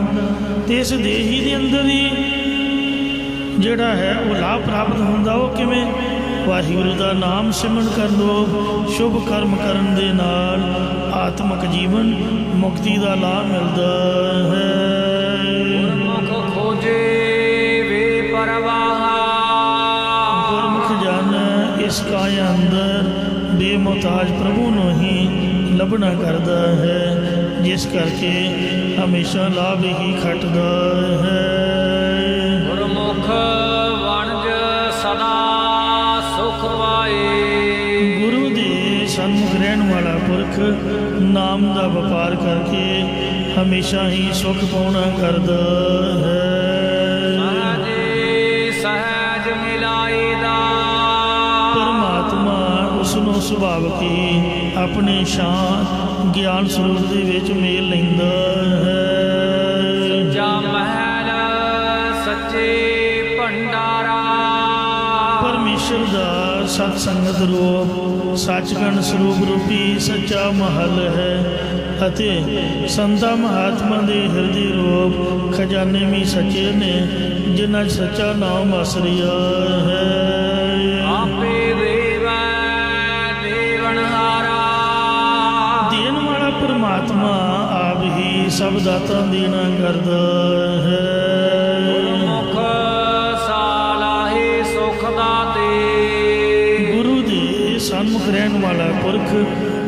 ਅਤੇ ਇਸ ਦੇਹੀ ਦੇ ਅੰਦਰ ਹੀ ਜਿਹੜਾ ਹੈ ਉਹ ਲਾਭ ਪ੍ਰਾਪਤ ਹੁੰਦਾ। ਉਹ ਕਿਵੇਂ? ਵਾਹਿਗੁਰੂ ਦਾ ਨਾਮ ਸਿਮਰਨ ਕਰ ਲਓ, ਸ਼ੁਭ ਕਰਮ ਕਰਨ ਦੇ ਨਾਲ ਆਤਮਿਕ ਜੀਵਨ ਮੁਕਤੀ ਦਾ ਲਾਭ ਮਿਲਦਾ ਹੈ। ਗੁਰਮੁਖ ਖੋਜੇ ਵੇ ਪਰਵਾਹਾ, ਗੁਰਮੁਖ ਜਨ ਇਸ ਕਾਇਆ ਅੰਦਰ ਬੇਮੁਹਤਾਜ ਪ੍ਰਭੂ ਨੂੰ ਹੀ ਲੱਭਣਾ ਕਰਦਾ ਹੈ, ਜਿਸ ਕਰਕੇ ਹਮੇਸ਼ਾ ਲਾਭ ਹੀ ਖੱਟਦਾ ਹੈ। ਗੁਰਮੁਖ ਵਣਜ ਸਦਾ ਸੁਖ ਪਾਏ, ਗੁਰੂ ਦੇ ਸਨਮੁਖ ਰਹਿਣ ਵਾਲਾ ਪੁਰਖ ਨਾਮ ਦਾ ਵਪਾਰ ਕਰਕੇ ਹਮੇਸ਼ਾ ਹੀ ਸੁਖ ਪਾਉਣਾ ਕਰਦਾ ਹੈ। ਸਹਜੇ ਸਹਿਜ ਮਿਲਾਏਦਾ, ਪਰਮਾਤਮਾ ਉਸ ਨੂੰ ਸੁਭਾਵਕ ਹੀ ਆਪਣੇ ਸ਼ਾਂਤ ਗਿਆਨ ਸਰੂਪ ਦੇ ਵਿੱਚ ਮੇਲ ਲੈਂਦਾ ਹੈ। ਸੱਚਾ ਮਹਿਲ ਸੱਚੇ ਭੰਡਾਰਾ, ਪਰਮੇਸ਼ਰ ਦਾ ਸਤ ਸੰਗਤ ਰੂਪ ਸੱਚਖੰਡ ਸਰੂਪ ਰੂਪੀ ਸੱਚਾ ਮਹਲ ਹੈ, ਅਤੇ ਸੰਤਾਂ ਮਹਾਤਮਾ ਦੇ ਹਿਰਦੇ ਰੂਪ ਖਜ਼ਾਨੇ ਵੀ ਸੱਚੇ ਨੇ, ਜਿਨ੍ਹਾਂ 'ਚ ਸੱਚਾ ਨਾਮ ਵਸ ਰਿਹਾ ਹੈ। ਆਪੇ ਦੇਵੈ ਦੇਵਨਹਾਰਾ, ਦੇਣ ਵਾਲਾ ਪਰਮਾਤਮਾ ਆਪ ਹੀ ਸਭ ਦਾਤਾਂ ਦੇਣਾ ਕਰਦਾ ਹੈ। ਗੁਰਮੁਖ ਸਾਲਾਹੇ ਸੁਖ ਦਾਤੇ, ਗੁਰੂ ਦੇ ਸਨਮੁਖ ਰਹਿਣ ਵਾਲਾ ਪੁਰਖ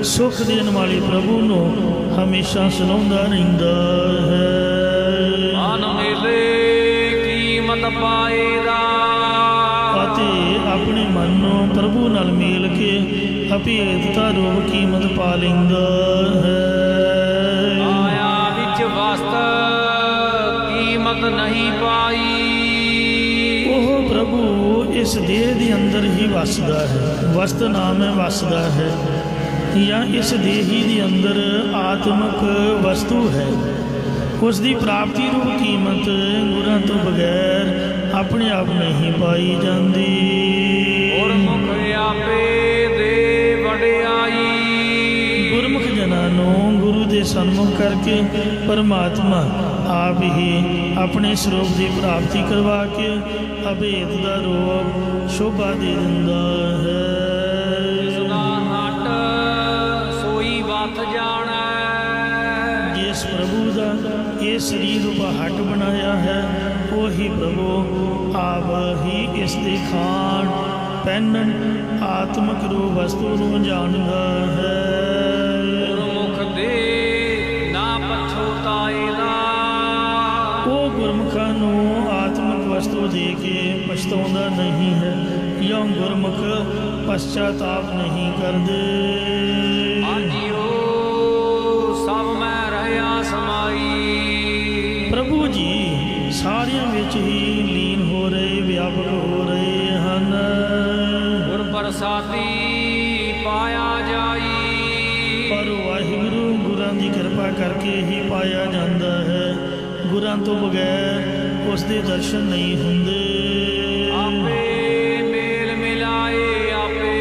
ਸੁਖ ਦੇਣ ਵਾਲੇ ਪ੍ਰਭੂ ਨੂੰ ਹਮੇਸ਼ਾ ਸਲਾਹੁੰਦਾ ਰਹਿੰਦਾ ਹੈ। ਮਨ ਮਿਲੇ ਕੀਮਤ ਪਾਏਦਾ, ਅਤੇ ਆਪਣੇ ਮਨ ਨੂੰ ਪ੍ਰਭੂ ਨਾਲ ਮੇਲ ਕੇ ਅਭੇਦਤਾ ਰੂਪ ਕੀਮਤ ਪਾ ਲੈਂਦਾ ਹੈ। ਆਇਆ ਵਿੱਚ ਵਸਤ ਕੀਮਤ ਨਹੀਂ ਪਾਈ, इस देह के अंदर ही वसदा है, वस्त नाम है वसदा है, या इस देही के अंदर आत्मक वस्तु है। उसकी प्राप्ति रूप कीमत गुरां तो बगैर अपने आप नहीं पाई जाती। गुरमुख आपे दे वडियाई, गुरमुख जनां नूं गुरु के सन्मुख करके परमात्मा आप ही अपने स्वरूप की प्राप्ति करवा के अभेद का रूप शोभा दे दिंदा है। जिसदा हट सोई वत जाणै, जिस प्रभु का ये शरीर रूपा हट बनाया है वही प्रभु आप ही इसके खान पहनन आत्मक रूप वस्तु नूं जानदा है। गुरमुख दे ना पछताएदा, वो गुरमुखां नूं आत्मक वस्तु दे के पछताउंदा नहीं है, या गुरमुख पश्चाताप नहीं करदे। आजियो सब मैं रहया समाई, प्रभु जी सारियां विच ही लीन हो रहे व्यापक हो रहे हैं। गुर प्रसादी पाया जाई, पर वाहिगुरु गुरां की कृपा करके ही पाया जाता है, गुरां तो बगैर उसके दर्शन नहीं हुंदे। आपे मेल मिलाए आपे,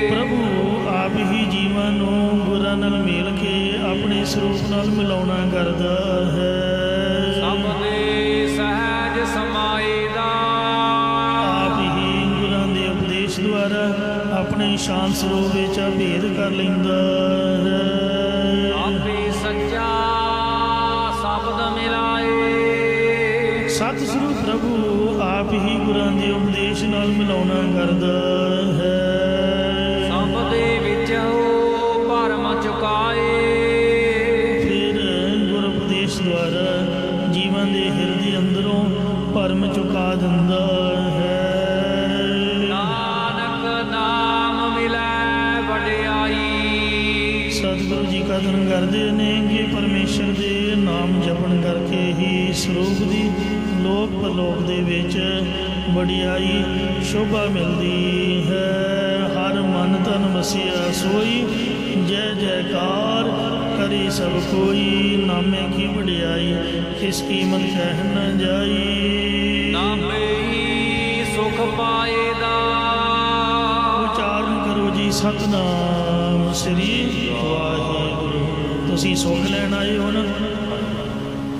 प्रभु आप ही जीवां नूं गुरां नाल मिल के अपने स्वरूप नाल मिलाउणा करदा है। सब दे सहज समाएदा, आप ही गुरां दे उपदेश द्वारा अपने शांत स्वरूप विच भेद कर लैंदा है। आपे सच्चा शब्द मिलाए, सतਿਗੁਰੂ प्रभु आप ही गुरां दे उपदेश नाल मिलाउणा करदा है। सब दे विच हो भरम चुकाए, फिर गुर उपदेश द्वारा जीवां दे हिरदे अंदरों भरम चुका दिंदा है। नानक नाम मिलै वडियाई, सतਿਗੁਰੂ जी कथन करते ने कि परमेश्वर के नाम जपन करके ही ਸਰੂਪ ਦੀ ਲੋਕ ਪਰਲੋਕ ਦੇ ਵਿੱਚ ਵਡਿਆਈ ਸ਼ੋਭਾ ਮਿਲਦੀ ਹੈ। ਹਰ ਮਨ ਤਨ ਵਸਿਆ ਸੋਈ, ਜੈ ਜੈਕਾਰ ਕਰੇ ਸਭ ਕੋਈ। ਨਾਮੇ ਕੀ ਵਡਿਆਈ ਕਿਸ ਕੀਮਤ ਕਹਿ ਨ ਜਾਈ। ਨਾਮੇ ਹੀ ਸੁਖ ਪਾਏਦਾ, ਉਚਾਰਨ ਕਰੋ ਜੀ ਸਤਨਾਮ ਸ੍ਰੀ ਵਾਹਿਗੁਰੂ। ਤੁਸੀਂ ਸੁੱਖ ਲੈਣ ਆਏ ਹੋ ਨਾ,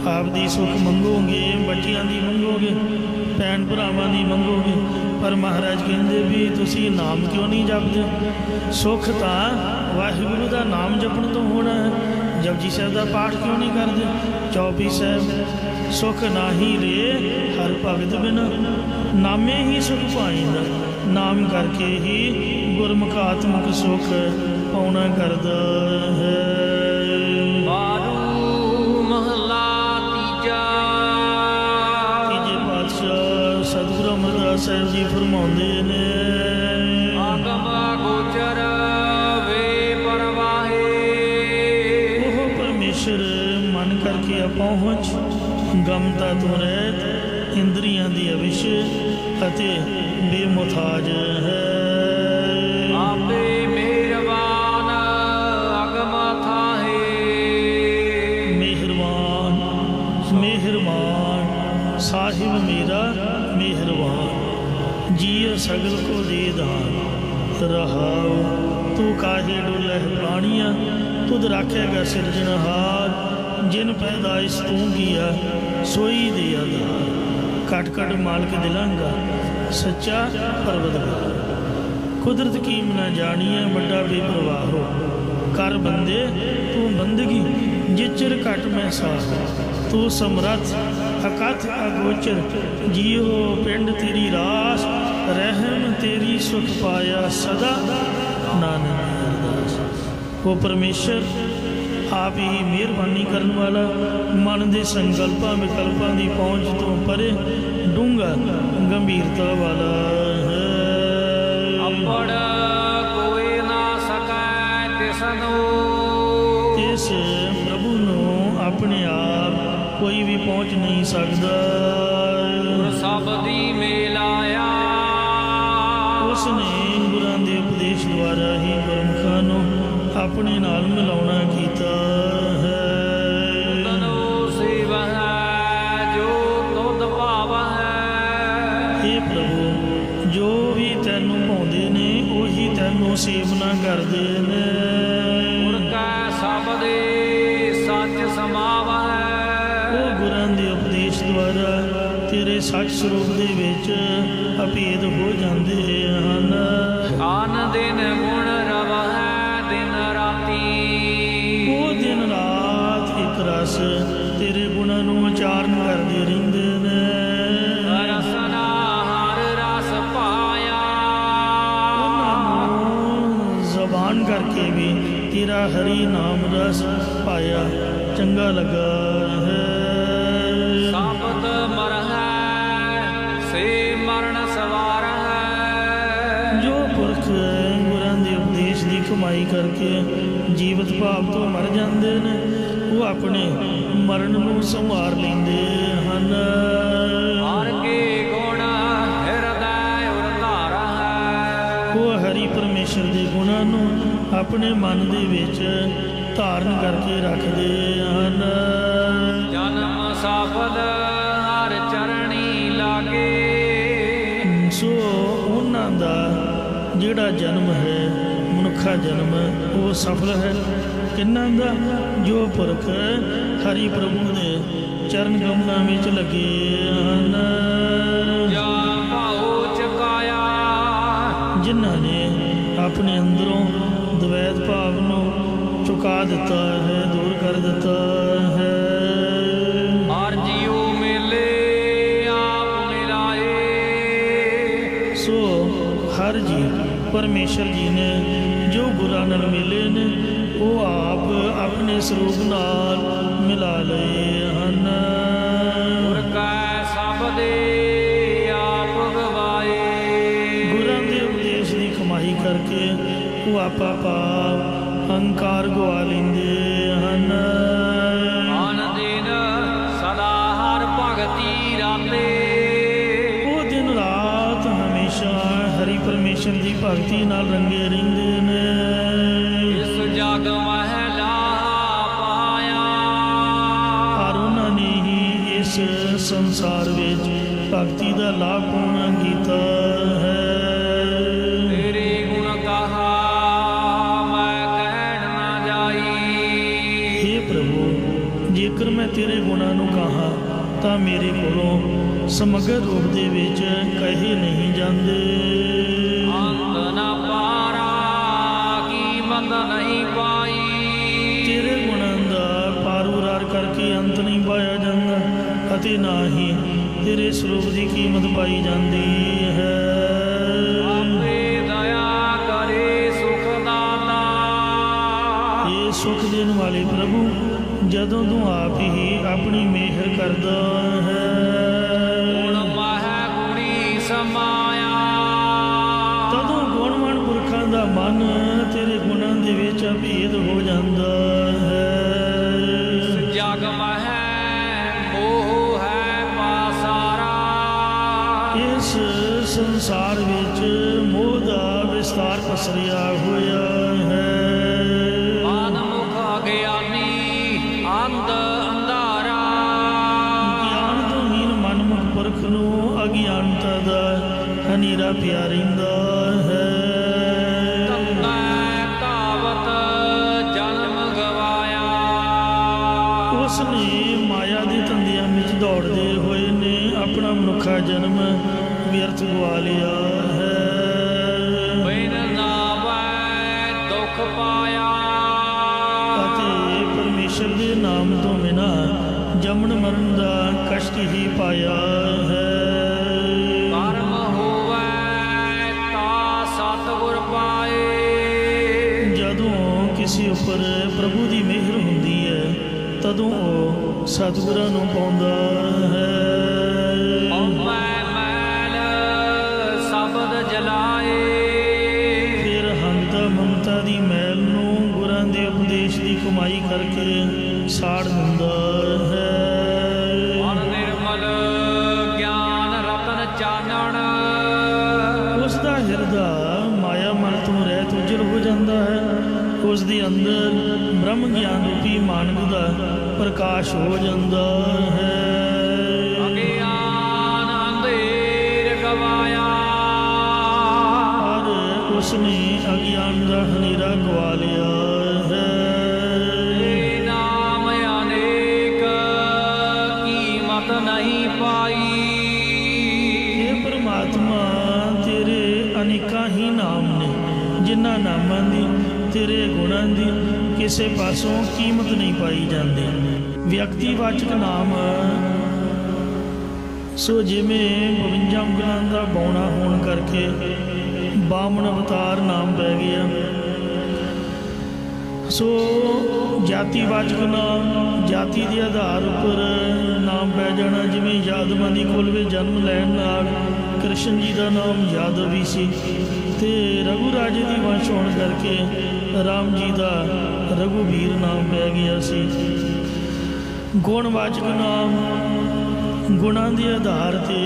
ਆਪਦੀ ਸੁੱਖ ਮੰਗੋਗੇ, ਬੱਚਿਆਂ ਦੀ ਮੰਗੋਗੇ, ਭੈਣ ਭਰਾਵਾਂ ਦੀ ਮੰਗੋਗੇ, ਪਰ ਮਹਾਰਾਜ ਕਹਿੰਦੇ ਵੀ ਤੁਸੀਂ ਨਾਮ ਕਿਉਂ ਨਹੀਂ ਜਪਦੇ? ਸੁੱਖ ਤਾਂ ਵਾਹਿਗੁਰੂ ਦਾ ਨਾਮ ਜਪਣ ਤੋਂ ਹੋਣਾ ਹੈ। ਜਪਜੀ ਸਾਹਿਬ ਦਾ ਪਾਠ ਕਿਉਂ ਨਹੀਂ ਕਰਦੇ? ਚੌਪਈ ਸਾਹਿਬ ਸੁੱਖ ਨਾਹੀ ਰੇ ਹਰ ਭਗਤ ਬਿਨ, ਨਾਮੇ ਹੀ ਸੁੱਖ ਪਾਈਂਦਾ। ਨਾਮ ਕਰਕੇ ਹੀ ਗੁਰਮੁਖ ਆਤਮਕ ਸੁੱਖ ਪਾਉਣਾ ਕਰਦਾ ਹੈ। ਬਾਰੂ ਮਹਲਾ ਤੀਜਾ, ਤੀਜੇ ਪਾਤਸ਼ਾਹ ਸਤਿਗੁਰੂ ਅਮਰਦਾਸ ਸਾਹਿਬ ਜੀ ਫਰਮਾਉਂਦੇ ਨੇ, ਆਗਮ ਗੋਚਰ ਵੇ ਪਰਵਾਹੇ, ਉਹ ਪਰਮੇਸ਼ਰ ਮਨ ਕਰਕੇ ਅਪਹੁੰਚ, ਗਮਤਾ ਤੋਂ ਰਹਿਤ, ਇੰਦਰੀਆਂ ਦੀ ਅਵਿਸ਼ ਅਤੇ ਬੇਮੁਥਾਜ ਹੈ। ਆਪੇ ਮਿਹਰਬਾਨ ਅਗਮ ਥਾਹੇ, ਮਿਹਰਬਾਨ ਮਿਹਰਬਾਨ ਸਾਹਿਬ ਮੇਰਾ ਮਿਹਰਬਾਨ, ਜੀਅ ਸਗਲ ਕੋ ਦੇ ਦਾਨ ਰਹਾਉ। ਤੂੰ ਕਾਹੇ ਡੁਲਹਿ ਪ੍ਰਾਣੀਆਂ, ਤੁਧ ਰਾਖੇਗਾ ਸਿਰਜਣਹਾਰ। ਜਿਨ ਪੈਦਾਇਸ਼ ਤੂੰ ਕੀਆ ਸੋਈ ਦੇ ਆਧਾਰ। ਕਟ ਕਟ ਮਾਲਕ ਦਿਲਾਂਗਾ ਸੱਚਾ ਪਰਵਤਗਾਰ। ਕੁਦਰਤ ਕੀ ਮਨਾ ਜਾਣੀਏ ਵੱਡਾ ਬੇਪਰਵਾਹੋ। ਕਰ ਬੰਦੇ ਤੂੰ ਬੰਦਗੀ, ਜਿਚਰ ਘਟ ਮੈਂ ਸਾਹ। ਤੂੰ ਸਮਰੱਥ ਅਕਥ ਅਗੋਚਰ, ਜੀਓ ਪਿੰਡ ਤੇਰੀ ਰਾਸ। ਰਹਿਮ ਤੇਰੀ ਸੁਖ ਪਾਇਆ ਸਦਾ, ਨਾਨਕ ਅਰਦਾਸ। ਉਹ ਪਰਮੇਸ਼ਰ ਆਪ ਹੀ ਮਿਹਰਬਾਨੀ ਕਰਨ ਵਾਲਾ, ਮਨ ਦੇ ਸੰਕਲਪਾਂ ਵਿਕਲਪਾਂ ਦੀ ਪਹੁੰਚ ਤੋਂ ਪਰੇ ਡੂੰਘਾ ਗੰਭੀਰਤਾ ਵਾਲਾ ਹੈ। ਆਪੜ ਕੋਈ ਨਾ ਸਕੈ ਤਿਸਨੋ, ਇਸ ਪ੍ਰਭੂ ਨੂੰ ਆਪਣੇ ਆਪ ਕੋਈ ਵੀ ਪਹੁੰਚ ਨਹੀਂ ਸਕਦਾ। ਸਭ ਦੀ ਮੇਲਾਇਆ ਉਸ ਨੇ ਗੁਰਾਂ ਦੇ ਉਪਦੇਸ਼ ਦੁਆਰਾ ਹੀ ਗੁਰਮੁਖਾਂ ਨੂੰ ਆਪਣੇ ਨਾਲ ਮਿਲਾਉਣਾ ਕੀਤਾ ਹੈ। ਤਨੋ ਸੇਵਾ ਹੈ ਜੋ ਤੁਧ ਭਾਵ ਹੈ। हे ਪ੍ਰਭੂ, ਜੋ ਵੀ ਤੈਨੂੰ ਭਾਉਂਦੇ ਨੇ ਉਹੀ ਤੈਨੂੰ ਸੇਵਨਾ ਕਰਦੇ ਨੇ। ਗੁਰ ਕੈ ਸ਼ਬਦੇ ਸੱਚ ਸਮਾਵ ਹੈ। ਉਹ ਗੁਰਾਂ ਦੇ ਉਪਦੇਸ਼ ਦੁਆਰਾ ਤੇਰੇ ਸੱਚ ਸਰੂਪ ਦੇ ਵਿੱਚ ਅਭੇਦ ਹੋ ਜਾਂਦੇ ਹਨ। ਆਨ ਦਿਨ ਗੁਣ ਰਵ ਹੈ ਦਿਨ ਰਾਤੀ। ਉਹ ਦਿਨ ਰਾਤ ਇੱਕ ਰਸ ਤੇਰੇ ਗੁਣਾਂ ਨੂੰ ਉਚਾਰਨ ਕਰਦੇ ਰਹਿੰਦੇ ਨੇ। ਰਸਨਾ ਹਰ ਰਸ ਪਾਇਆ। ਉਹਨਾਂ ਨੂੰ ਜ਼ਬਾਨ ਕਰਕੇ ਵੀ ਤੇਰਾ ਹਰੀ ਨਾਮ ਰਸ ਪਾਇਆ, ਚੰਗਾ ਲੱਗਾ ਹੈ। ਸਾਬਤ ਮਰ ਹੈ ਸੇ ਮਰਨ ਸਵਾਰ ਹੈ। ਜੋ ਪੁਰਖ ਗੁਰਾਂ ਦੇ ਉਪਦੇਸ਼ ਦੀ ਕਮਾਈ ਕਰਕੇ ਜੀਵਤ ਭਾਵ ਤੋਂ ਮਰ ਜਾਂਦੇ ਨੇ, ਉਹ ਆਪਣੇ ਮਰਨ ਨੂੰ ਸੰਵਾਰ ਲੈਂਦੇ ਹਨ। ਹਰ ਕੇ ਗੁਣ ਹਿਰਦੈ ਉਰ ਧਾਰ ਹੈ। ਉਹ ਹਰੀ ਪਰਮੇਸ਼ਰ ਦੇ ਗੁਣਾਂ ਨੂੰ ਆਪਣੇ ਮਨ ਦੇ ਵਿੱਚ ਧਾਰਨ ਕਰਕੇ ਰੱਖਦੇ ਹਨ। ਜਨਮ ਸਫਲ ਹਰ ਚਰਣੀ ਲਾਗੇ। ਸੋ ਉਹਨਾਂ ਦਾ ਜਿਹੜਾ ਜਨਮ ਹੈ, ਮਨੁੱਖਾ ਜਨਮ, ਉਹ ਸਫਲ ਹੈ। ਕਿਹਨਾਂ ਦਾ? ਜੋ ਪੁਰਖ ਹਰੀ ਪ੍ਰਭੂ ਦੇ ਚਰਨ ਕਮਲਾਂ ਵਿੱਚ ਲੱਗੇ ਹਨ। ਜਾਂ ਭਾਉ ਚੁਕਾਇਆ। ਜਿਨ੍ਹਾਂ ਨੇ ਆਪਣੇ ਅੰਦਰੋਂ ਦਵੈਤ ਭਾਵ ਨੂੰ ਚੁਕਾ ਦਿੱਤਾ ਹੈ, ਦੂਰ ਕਰ ਦਿੱਤਾ ਹੈ। ਹਰ ਜੀਉ ਮਿਲੇ ਆਪ ਮਿਲਾਏ। ਸੋ ਹਰ ਜੀ ਪਰਮੇਸ਼ਰ ਜੀ ਨੇ ਜੋ ਗੁਰਾਂ ਨਾਲ ਮਿਲੇ ਨੇ, ਉਹ ਆਪ ਆਪਣੇ ਸਰੂਪ ਨਾਲ ਮਿਲਾ ਲਏ ਹਨ। ਗੁਰ ਕੈ ਸ਼ਬਦੇ ਆਪ ਗਵਾਏ। ਗੁਰਾਂ ਦੇ ਉਪਦੇਸ਼ ਦੀ ਕਮਾਈ ਕਰਕੇ ਉਹ ਆਪਾ ਪਾਪ ਹੰਕਾਰ ਗਵਾ ਲੈਂਦੇ ਹਨ। ਆਨ ਦਿਨ ਸਦਾ ਹਰ ਭਗਤੀ ਰਾਤੇ। ਉਹ ਦਿਨ ਰਾਤ ਹਮੇਸ਼ਾ ਹਰੀ ਪਰਮੇਸ਼ਰ ਦੀ ਭਗਤੀ ਨਾਲ ਰੰਗੇ ਰਹਿੰਦੇ ਨੇ। ਇਸ ਜਗ ਮਹਿਲਾ ਪਾਇਆ। ਪਰ ਉਹਨਾਂ ਨੇ ਹੀ ਇਸ ਸੰਸਾਰ ਵਿੱਚ ਭਗਤੀ ਦਾ ਲਾਭ ਪਾਉਣਾ ਕੀਤਾ ਹੈ। ਤੇਰੇ ਗੁਣ ਕਹਾ ਮੈਂ ਕਹਿਣ ਨਾ ਜਾਈ। हे ਪ੍ਰਭੂ, ਜੇਕਰ ਮੈਂ ਤੇਰੇ ਗੁਣਾਂ ਨੂੰ ਕਹਾਂ ਤਾਂ ਮੇਰੇ ਕੋਲੋਂ ਸਮਗਰ ਰੂਪ ਦੇ ਵਿੱਚ ਕਹੇ ਨਹੀਂ ਜਾਂਦੇ। ਅੰਤ ਨ ਪਾਰਾ ਕੀਮਤ ਨਹੀਂ ਪਾਈ। ਤੇਰੇ ਗੁਣਾਂ ਦਾ ਪਾਰੂਰਾਰ ਕਰਕੇ ਅੰਤ ਨਹੀਂ ਪਾਇਆ ਜਾਂਦਾ ਅਤੇ ਨਾ ਹੀ ਤੇਰੇ ਸਰੂਪ ਦੀ ਕੀਮਤ ਪਾਈ ਜਾਂਦੀ ਹੈ। ਆਪੇ ਦਇਆ ਕਰੇ ਸੁਖ ਦਾਤਾ। ਇਹ ਸੁਖ ਦੇਣ ਵਾਲੇ ਪ੍ਰਭੂ, ਜਦੋਂ ਤੂੰ ਆਪ ਹੀ ਆਪਣੀ ਮਿਹਰ ਕਰਦਾ ਹੈ। ਗੁਣ ਮਹਿ ਗੁਣੀ ਸਮਾਇਆ। ਤਦੋਂ ਗੁਣਵਾਨ ਪੁਰਖਾਂ ਦਾ ਮਨ ਤੇਰੇ ਗੁਣਾਂ ਦੇ ਵਿੱਚ ਅਭੇਦ ਹੋ ਜਾਂਦਾ ਹੈ। ਜਗ ਮਹਿ ਮੋਹ ਹੈ ਪਾਸਾਰਾ। ਇਸ ਸੰਸਾਰ ਵਿੱਚ ਮੋਹ ਦਾ ਵਿਸਤਾਰ ਪਸਰਿਆ ਹੋਇਆ ਹੈ। ਮਨਮੁਖ ਅਗਿਆਨੀ ਅੰਧ ਅੰਧਾਰਾ। ਗਿਆਨ ਤੋਂ ਹੀਨ ਮਨਮੁਖ ਪੁਰਖ ਨੂੰ ਅਗਿਆਨਤਾ ਦਾ ਹਨੇਰਾ ਪਿਆ ਰਹਿੰਦਾ ਹੈ। ਤੰਤੈ ਧਾਵਤ ਜਨਮ ਗਵਾਇਆ। ਉਸ ਨੇ ਮਾਇਆ ਦੇ ਧੰਦਿਆਂ ਵਿੱਚ ਦੌੜਦੇ ਹੋਏ ਨੇ ਆਪਣਾ ਮਨੁੱਖਾ ਜਨਮ ਵਿਅਰਥ ਗਵਾ ਲਿਆ ਹੈ। ਬਿਨ ਨਾਵੈ ਦੁਖ ਪਾਇਆ। ਅਤੇ ਪਰਮੇਸ਼ਰ ਦੇ ਨਾਮ ਤੋਂ ਬਿਨਾ ਜੰਮਣ ਮਰਨ ਦਾ ਕਸ਼ਟ ਹੀ ਪਾਇਆ ਹੈ। ਕਰਮ ਹੋਵੈ ਤਾ ਸਤਿਗੁਰ ਪਾਏ। ਜਦੋਂ ਕਿਸੇ ਉੱਪਰ ਪ੍ਰਭੂ ਦੀ ਮਿਹਰ ਹੁੰਦੀ ਹੈ, ਤਦੋਂ ਉਹ ਸਤਿਗੁਰਾਂ ਨੂੰ ਪਾਉਂਦਾ ਹੈ। ਹਉਮੈ ਮੈਲ ਸ਼ਬਦ ਜਲਾਏ। ਫਿਰ ਹੰਤਾ ਮਮਤਾ ਦੀ ਮੈਲ ਨੂੰ ਗੁਰਾਂ ਦੇ ਉਪਦੇਸ਼ ਦੀ ਕਮਾਈ ਕਰਕੇ ਸਾੜ ਦਿੰਦਾ ਹੈ। ਮਨ ਨਿਰਮਲ ਗਿਆਨ ਰਤਨ ਚਾਨਣ। ਉਸ ਦਾ ਹਿਰਦਾ ਜਾਂਦਾ ਹੈ, ਉਸ ਦੇ ਅੰਦਰ ਬ੍ਰਹਮ ਗਿਆਨ ਰੂਪੀ ਮਾਨਕ ਦਾ ਪ੍ਰਕਾਸ਼ ਹੋ ਜਾਂਦਾ ਹੈ। ਅਗਿਆਨ ਅੰਧੇਰ ਗਵਾਇਆ, ਪਰ ਉਸਨੇ ਅਗਿਆਨ ਦਾ ਹਨੇਰਾ ਗਵਾ ਲਿਆ ਹੈ। ਇਹ ਨਾਮ ਅਨੇਕ ਕੀਮਤ ਨਹੀਂ ਪਾਈ। ਇਹ ਪ੍ਰਮਾਤਮਾ ਤੇਰੇ ਅਨੇਕਾਂ ਹੀ ਨਾਮ ਨੇ, ਜਿਨ੍ਹਾਂ ਨਾਮਾਂ ਦੀ ਤੇਰੇ ਗੁਣਾਂ ਦੀ ਕਿਸੇ ਪਾਸੋਂ ਕੀਮਤ ਨਹੀਂ ਪਾਈ ਜਾਂਦੀ। ਵਿਅਕਤੀਵਾਚਕ ਨਾਮ ਸੋ ਜਿਵੇਂ 52 ਉਂਗਲਾਂ ਦਾ ਬੌਣਾ ਹੋਣ ਕਰਕੇ ਬਾਮਨ ਅਵਤਾਰ ਨਾਮ ਪੈ ਗਿਆ, ਸੋ ਜਾਤੀਵਾਚਕ ਨਾਮ ਜਾਤੀ ਦੇ ਆਧਾਰ ਉੱਪਰ ਨਾਮ ਪੈ ਜਾਣਾ। ਜਿਵੇਂ ਯਾਦਵਾਂ ਦੀ ਕੁਲ ਵਿੱਚ ਜਨਮ ਲੈਣ ਨਾਲ ਕ੍ਰਿਸ਼ਨ ਜੀ ਦਾ ਨਾਮ ਯਾਦਵ ਵੀ ਸੀ, ਅਤੇ ਰਘੂ ਰਾਜੇ ਦੀ ਵੰਸ਼ ਹੋਣ ਕਰਕੇ ਰਾਮ ਜੀ ਦਾ ਰਘੂਵੀਰ ਨਾਮ ਪੈ ਗਿਆ ਸੀ। ਗੁਣਵਾਚਕ ਨਾਮ ਗੁਣਾਂ ਦੇ ਆਧਾਰ 'ਤੇ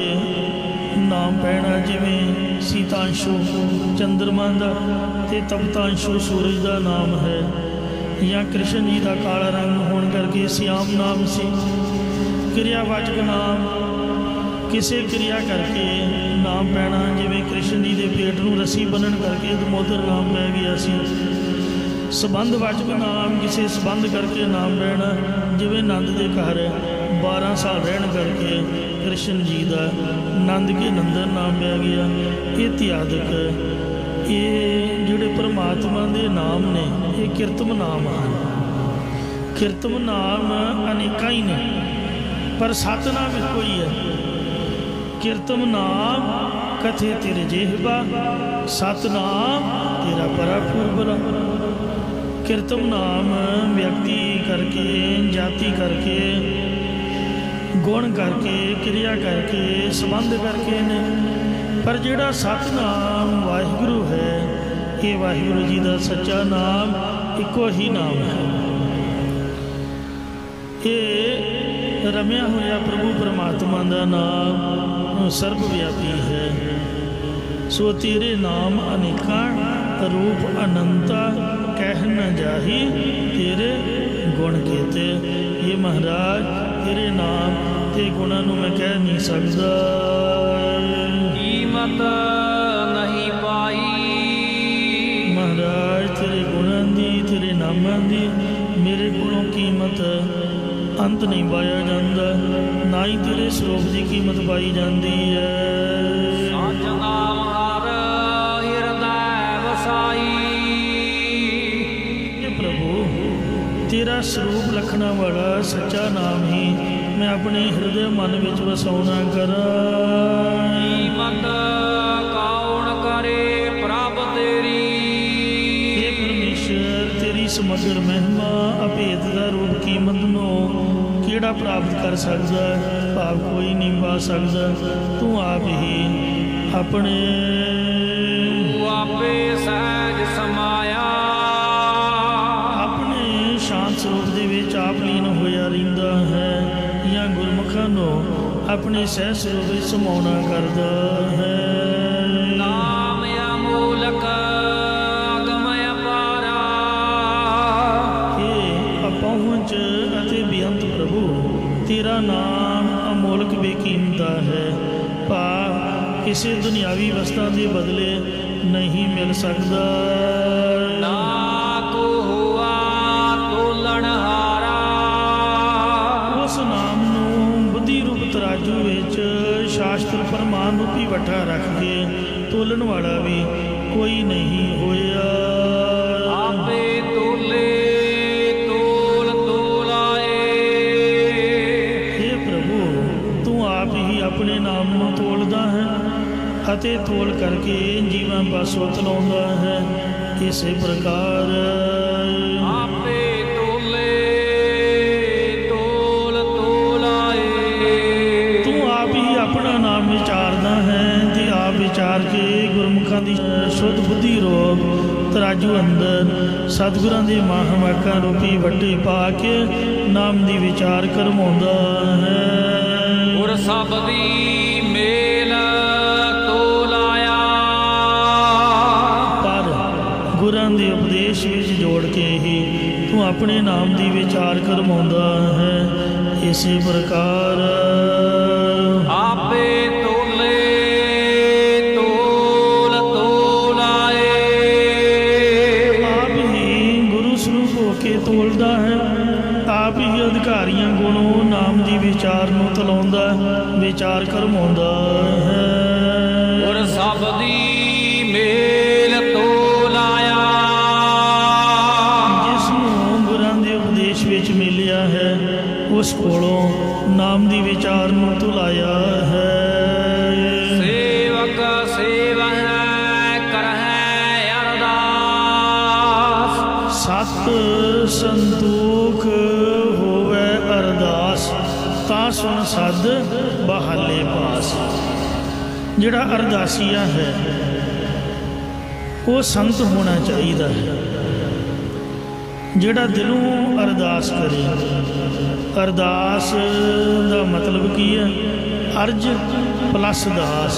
ਨਾਮ ਪੈਣਾ, ਜਿਵੇਂ ਸੀਤਾਂਸ਼ੂ ਚੰਦਰਮਾ ਦਾ ਅਤੇ ਤਪਤਾਂਸ਼ੂ ਸੂਰਜ ਦਾ ਨਾਮ ਹੈ, ਜਾਂ ਕ੍ਰਿਸ਼ਨ ਜੀ ਦਾ ਕਾਲਾ ਰੰਗ ਹੋਣ ਕਰਕੇ ਸਿਆਮ ਨਾਮ ਸੀ। ਕਿਰਿਆਵਾਚਕ ਨਾਮ ਕਿਸੇ ਕਿਰਿਆ ਕਰਕੇ ਨਾਮ ਪੈਣਾ, ਜਿਵੇਂ ਕ੍ਰਿਸ਼ਨ ਜੀ ਦੇ ਪੇਟ ਨੂੰ ਰੱਸੀ ਬੰਨ੍ਹਣ ਕਰਕੇ ਦਮੋਦਰ ਨਾਮ ਪੈ ਗਿਆ ਸੀ। ਸੰਬੰਧਵਾਚਕ ਨਾਮ ਕਿਸੇ ਸੰਬੰਧ ਕਰਕੇ ਨਾਮ ਪੈਣਾ, ਜਿਵੇਂ ਨੰਦ ਦੇ ਘਰ 12 ਸਾਲ ਰਹਿਣ ਕਰਕੇ ਕ੍ਰਿਸ਼ਨ ਜੀ ਦਾ ਨੰਦ ਕੇ ਨੰਦਨ ਨਾਮ ਪੈ ਗਿਆ। ਇਤਿਆਦਿਕ ਇਹ ਜਿਹੜੇ ਪਰਮਾਤਮਾ ਦੇ ਨਾਮ ਨੇ ਇਹ ਕਿਰਤਮ ਨਾਮ ਹਨ। ਕਿਰਤਮ ਨਾਮ ਅਨੇਕਾਂ ਹੀ ਨੇ, ਪਰ ਸਤਿਨਾਮ ਇੱਕੋ ਹੀ ਹੈ। ਕਿਰਤਮ ਨਾਮ ਕਥੇ ਤੇਰੇ ਜਿਹਬਾ, ਸਤਿਨਾਮ ਤੇਰਾ ਪਰਾਪੁਰਬਲਾ। ਕਿਰਤਮ ਨਾਮ ਵਿਅਕਤੀ ਕਰਕੇ, ਜਾਤੀ ਕਰਕੇ, ਗੁਣ ਕਰਕੇ, ਕਿਰਿਆ ਕਰਕੇ, ਸੰਬੰਧ ਕਰਕੇ ਨੇ, ਪਰ ਜਿਹੜਾ ਸਤਿਨਾਮ ਵਾਹਿਗੁਰੂ ਹੈ, ਇਹ ਵਾਹਿਗੁਰੂ ਜੀ ਦਾ ਸੱਚਾ ਨਾਮ ਇੱਕੋ ਹੀ ਨਾਮ ਹੈ। ਇਹ ਰਮਿਆ ਹੋਇਆ ਪ੍ਰਭੂ ਪਰਮਾਤਮਾ ਦਾ ਨਾਮ ਸਰਬ ਵਿਆਪੀ ਹੈ। ਸੋ ਤੇਰੇ ਨਾਮ ਅਨੇਕਾਂ ਰੂਪ ਅਨੰਤਾ ਕਹਿ ਨ ਜਾਹੀ, ਤੇਰੇ ਗੁਣ ਕੀਤੇ। ਇਹ ਮਹਾਰਾਜ ਤੇਰੇ ਨਾਮ ਤੇ ਗੁਣਾਂ ਨੂੰ ਮੈਂ ਕਹਿ ਨਹੀਂ ਸਕਦਾ। ਕੀਮਤ ਨਹੀਂ ਪਾਈ ਮਹਾਰਾਜ ਤੇਰੇ ਗੁਣਾਂ ਦੀ, ਤੇਰੇ ਨਾਮਾਂ ਦੀ ਮੇਰੇ ਕੋਲੋਂ ਕੀਮਤ ਅੰਤ ਨਹੀਂ ਪਾਇਆ ਜਾਂਦਾ, ਨਾ ਹੀ ਤੇਰੇ ਸਰੂਪ ਦੀ ਕੀਮਤ ਪਾਈ ਜਾਂਦੀ ਹੈ। ਸੱਚ ਨਾਮ ਹਰ ਹਿਰਦੈ ਵਸਾਈ। ਇਹ ਪ੍ਰਭੂ ਤੇਰਾ ਸਰੂਪ ਲਖਣਾ ਵਾਲਾ ਸੱਚਾ ਨਾਮ ਹੀ ਮੈਂ ਆਪਣੇ ਹਿਰਦੇ ਮਨ ਵਿੱਚ ਵਸਾਉਣਾ ਕਰਾਂ। ਕੀਮਤ ਕੌਣ ਕਰੇ ਪ੍ਰਭ ਤੇਰੀ। ਇਹ ਪਰਮੇਸ਼ਰ ਤੇਰੀ ਸਮਗਰ ਮਹਿਮਾ ਅਭੇਦ ਦਾ ਰੂਪ ਕੀਮਤ ਨੂੰ ਕਿਹੜਾ ਪ੍ਰਾਪਤ ਕਰ ਸਕਦਾ, ਭਾਵ ਕੋਈ ਨਹੀਂ ਪਾ ਸਕਦਾ। ਤੂੰ ਆਪ ਹੀ ਆਪਣੇ ਤੂੰ ਆਪੇ ਸਹਿਜ ਸਮਾਇਆ। ਆਪਣੇ ਸ਼ਾਂਤ ਸਰੂਪ ਦੇ ਵਿੱਚ ਆਪ ਲੀਨ ਹੋਇਆ ਰਹਿੰਦਾ ਹੈ, ਜਾਂ ਗੁਰਮੁਖਾਂ ਨੂੰ ਆਪਣੇ ਸਹਿਜ ਸਰੂਪ ਵਿੱਚ ਸਮਾਉਣਾ ਕਰਦਾ ਹੈ। ਨਾਮ ਅਮੂਲਕ ਅਗਮ ਅਪਾਰਾ। ਇਹ ਅਪਹੁੰਚ ਅਤੇ ਬੇਅੰਤ ਪ੍ਰਭੂ ਤੇਰਾ ਨਾਮ ਅਮੋਲਕ ਬੇਕੀਮਤਾ ਹੈ, ਭਾਵ ਕਿਸੇ ਦੁਨਿਆਵੀ ਵਸਤਾਂ ਦੇ ਬਦਲੇ ਨਹੀਂ ਮਿਲ ਸਕਦਾ। ਨਾ ਕੋ ਹੁਆ ਤੋਲਣਹਾਰਾ। ਉਸ ਨਾਮ ਨੂੰ ਬੁੱਧੀ ਰੂਪ ਤਰਾਜੂ ਵਿੱਚ ਸ਼ਾਸਤਰ ਪ੍ਰਮਾਣ ਰੂਪੀ ਵੱਟਾ ਰੱਖ ਕੇ ਤੋਲਣ ਵਾਲਾ ਵੀ ਕੋਈ ਨਹੀਂ ਹੋਇਆ। ਆਪੇ ਤੋਲੇ ਤੋਲ ਤੋਲਾਏ। हे ਪ੍ਰਭੂ ਤੂੰ ਆਪ ਹੀ ਆਪਣੇ ਨਾਮ ਨੂੰ ਤੋਲਦਾ ਹੈ ਅਤੇ ਤੋਲ ਕਰਕੇ ਜੀਵਾਂ ਪਾਸੋਂ ਤਲਾਉਂਦਾ ਹੈ। ਇਸੇ ਪ੍ਰਕਾਰ ਆਪੇ ਤੋਲੇ ਤੋਲ ਤੋਲਾਏ। ਤੂੰ ਆਪ ਹੀ ਆਪਣਾ ਨਾਮ ਵਿਚਾਰਦਾ ਹੈ ਤੇ ਆਪ ਵਿਚਾਰ ਕੇ ਗੁਰਮੁਖਾਂ ਦੀ ਸ਼ੁੱਧ ਬੁੱਧੀ ਰੂਪ ਤਰਾਜੂ ਅੰਦਰ ਸਤਿਗੁਰਾਂ ਦੇ ਮਹਾਂਵਾਕਾਂ ਰੂਪੀ ਵੱਟੇ ਪਾ ਕੇ ਨਾਮ ਦੀ ਵਿਚਾਰ ਕਰਵਾਉਂਦਾ ਹੈ। ਗੁਰ ਸਭ ਦੀ ਮੇਲ ਤੋਲਾਇਆ। ਪਰ ਗੁਰਾਂ ਦੇ अपने नाम की विचार करवाउंदा है। इसी प्रकार आपे तोले तोल तोलाए। आप ही गुरु स्वरूप होके तोलदा है, आप ही अधिकारियों गुणों नाम की विचार नूं तलाउंदा विचार करवाउंदा है। और सब दी मेल तोलाया। जिसनूं गुरां दे उपदेश विच मिलिया है, उस कोलों नाम की विचार नूं तुलाया है। सेवक सेवा है कर है अरदास। सत संतोख होवे अरदास, तां सुन सद बहाले पास। जिहड़ा अरदासिया है वो संत होना चाहिए है। जिहड़ा दिलों अरदास करे, अरदास का मतलब की है अर्ज प्लस दास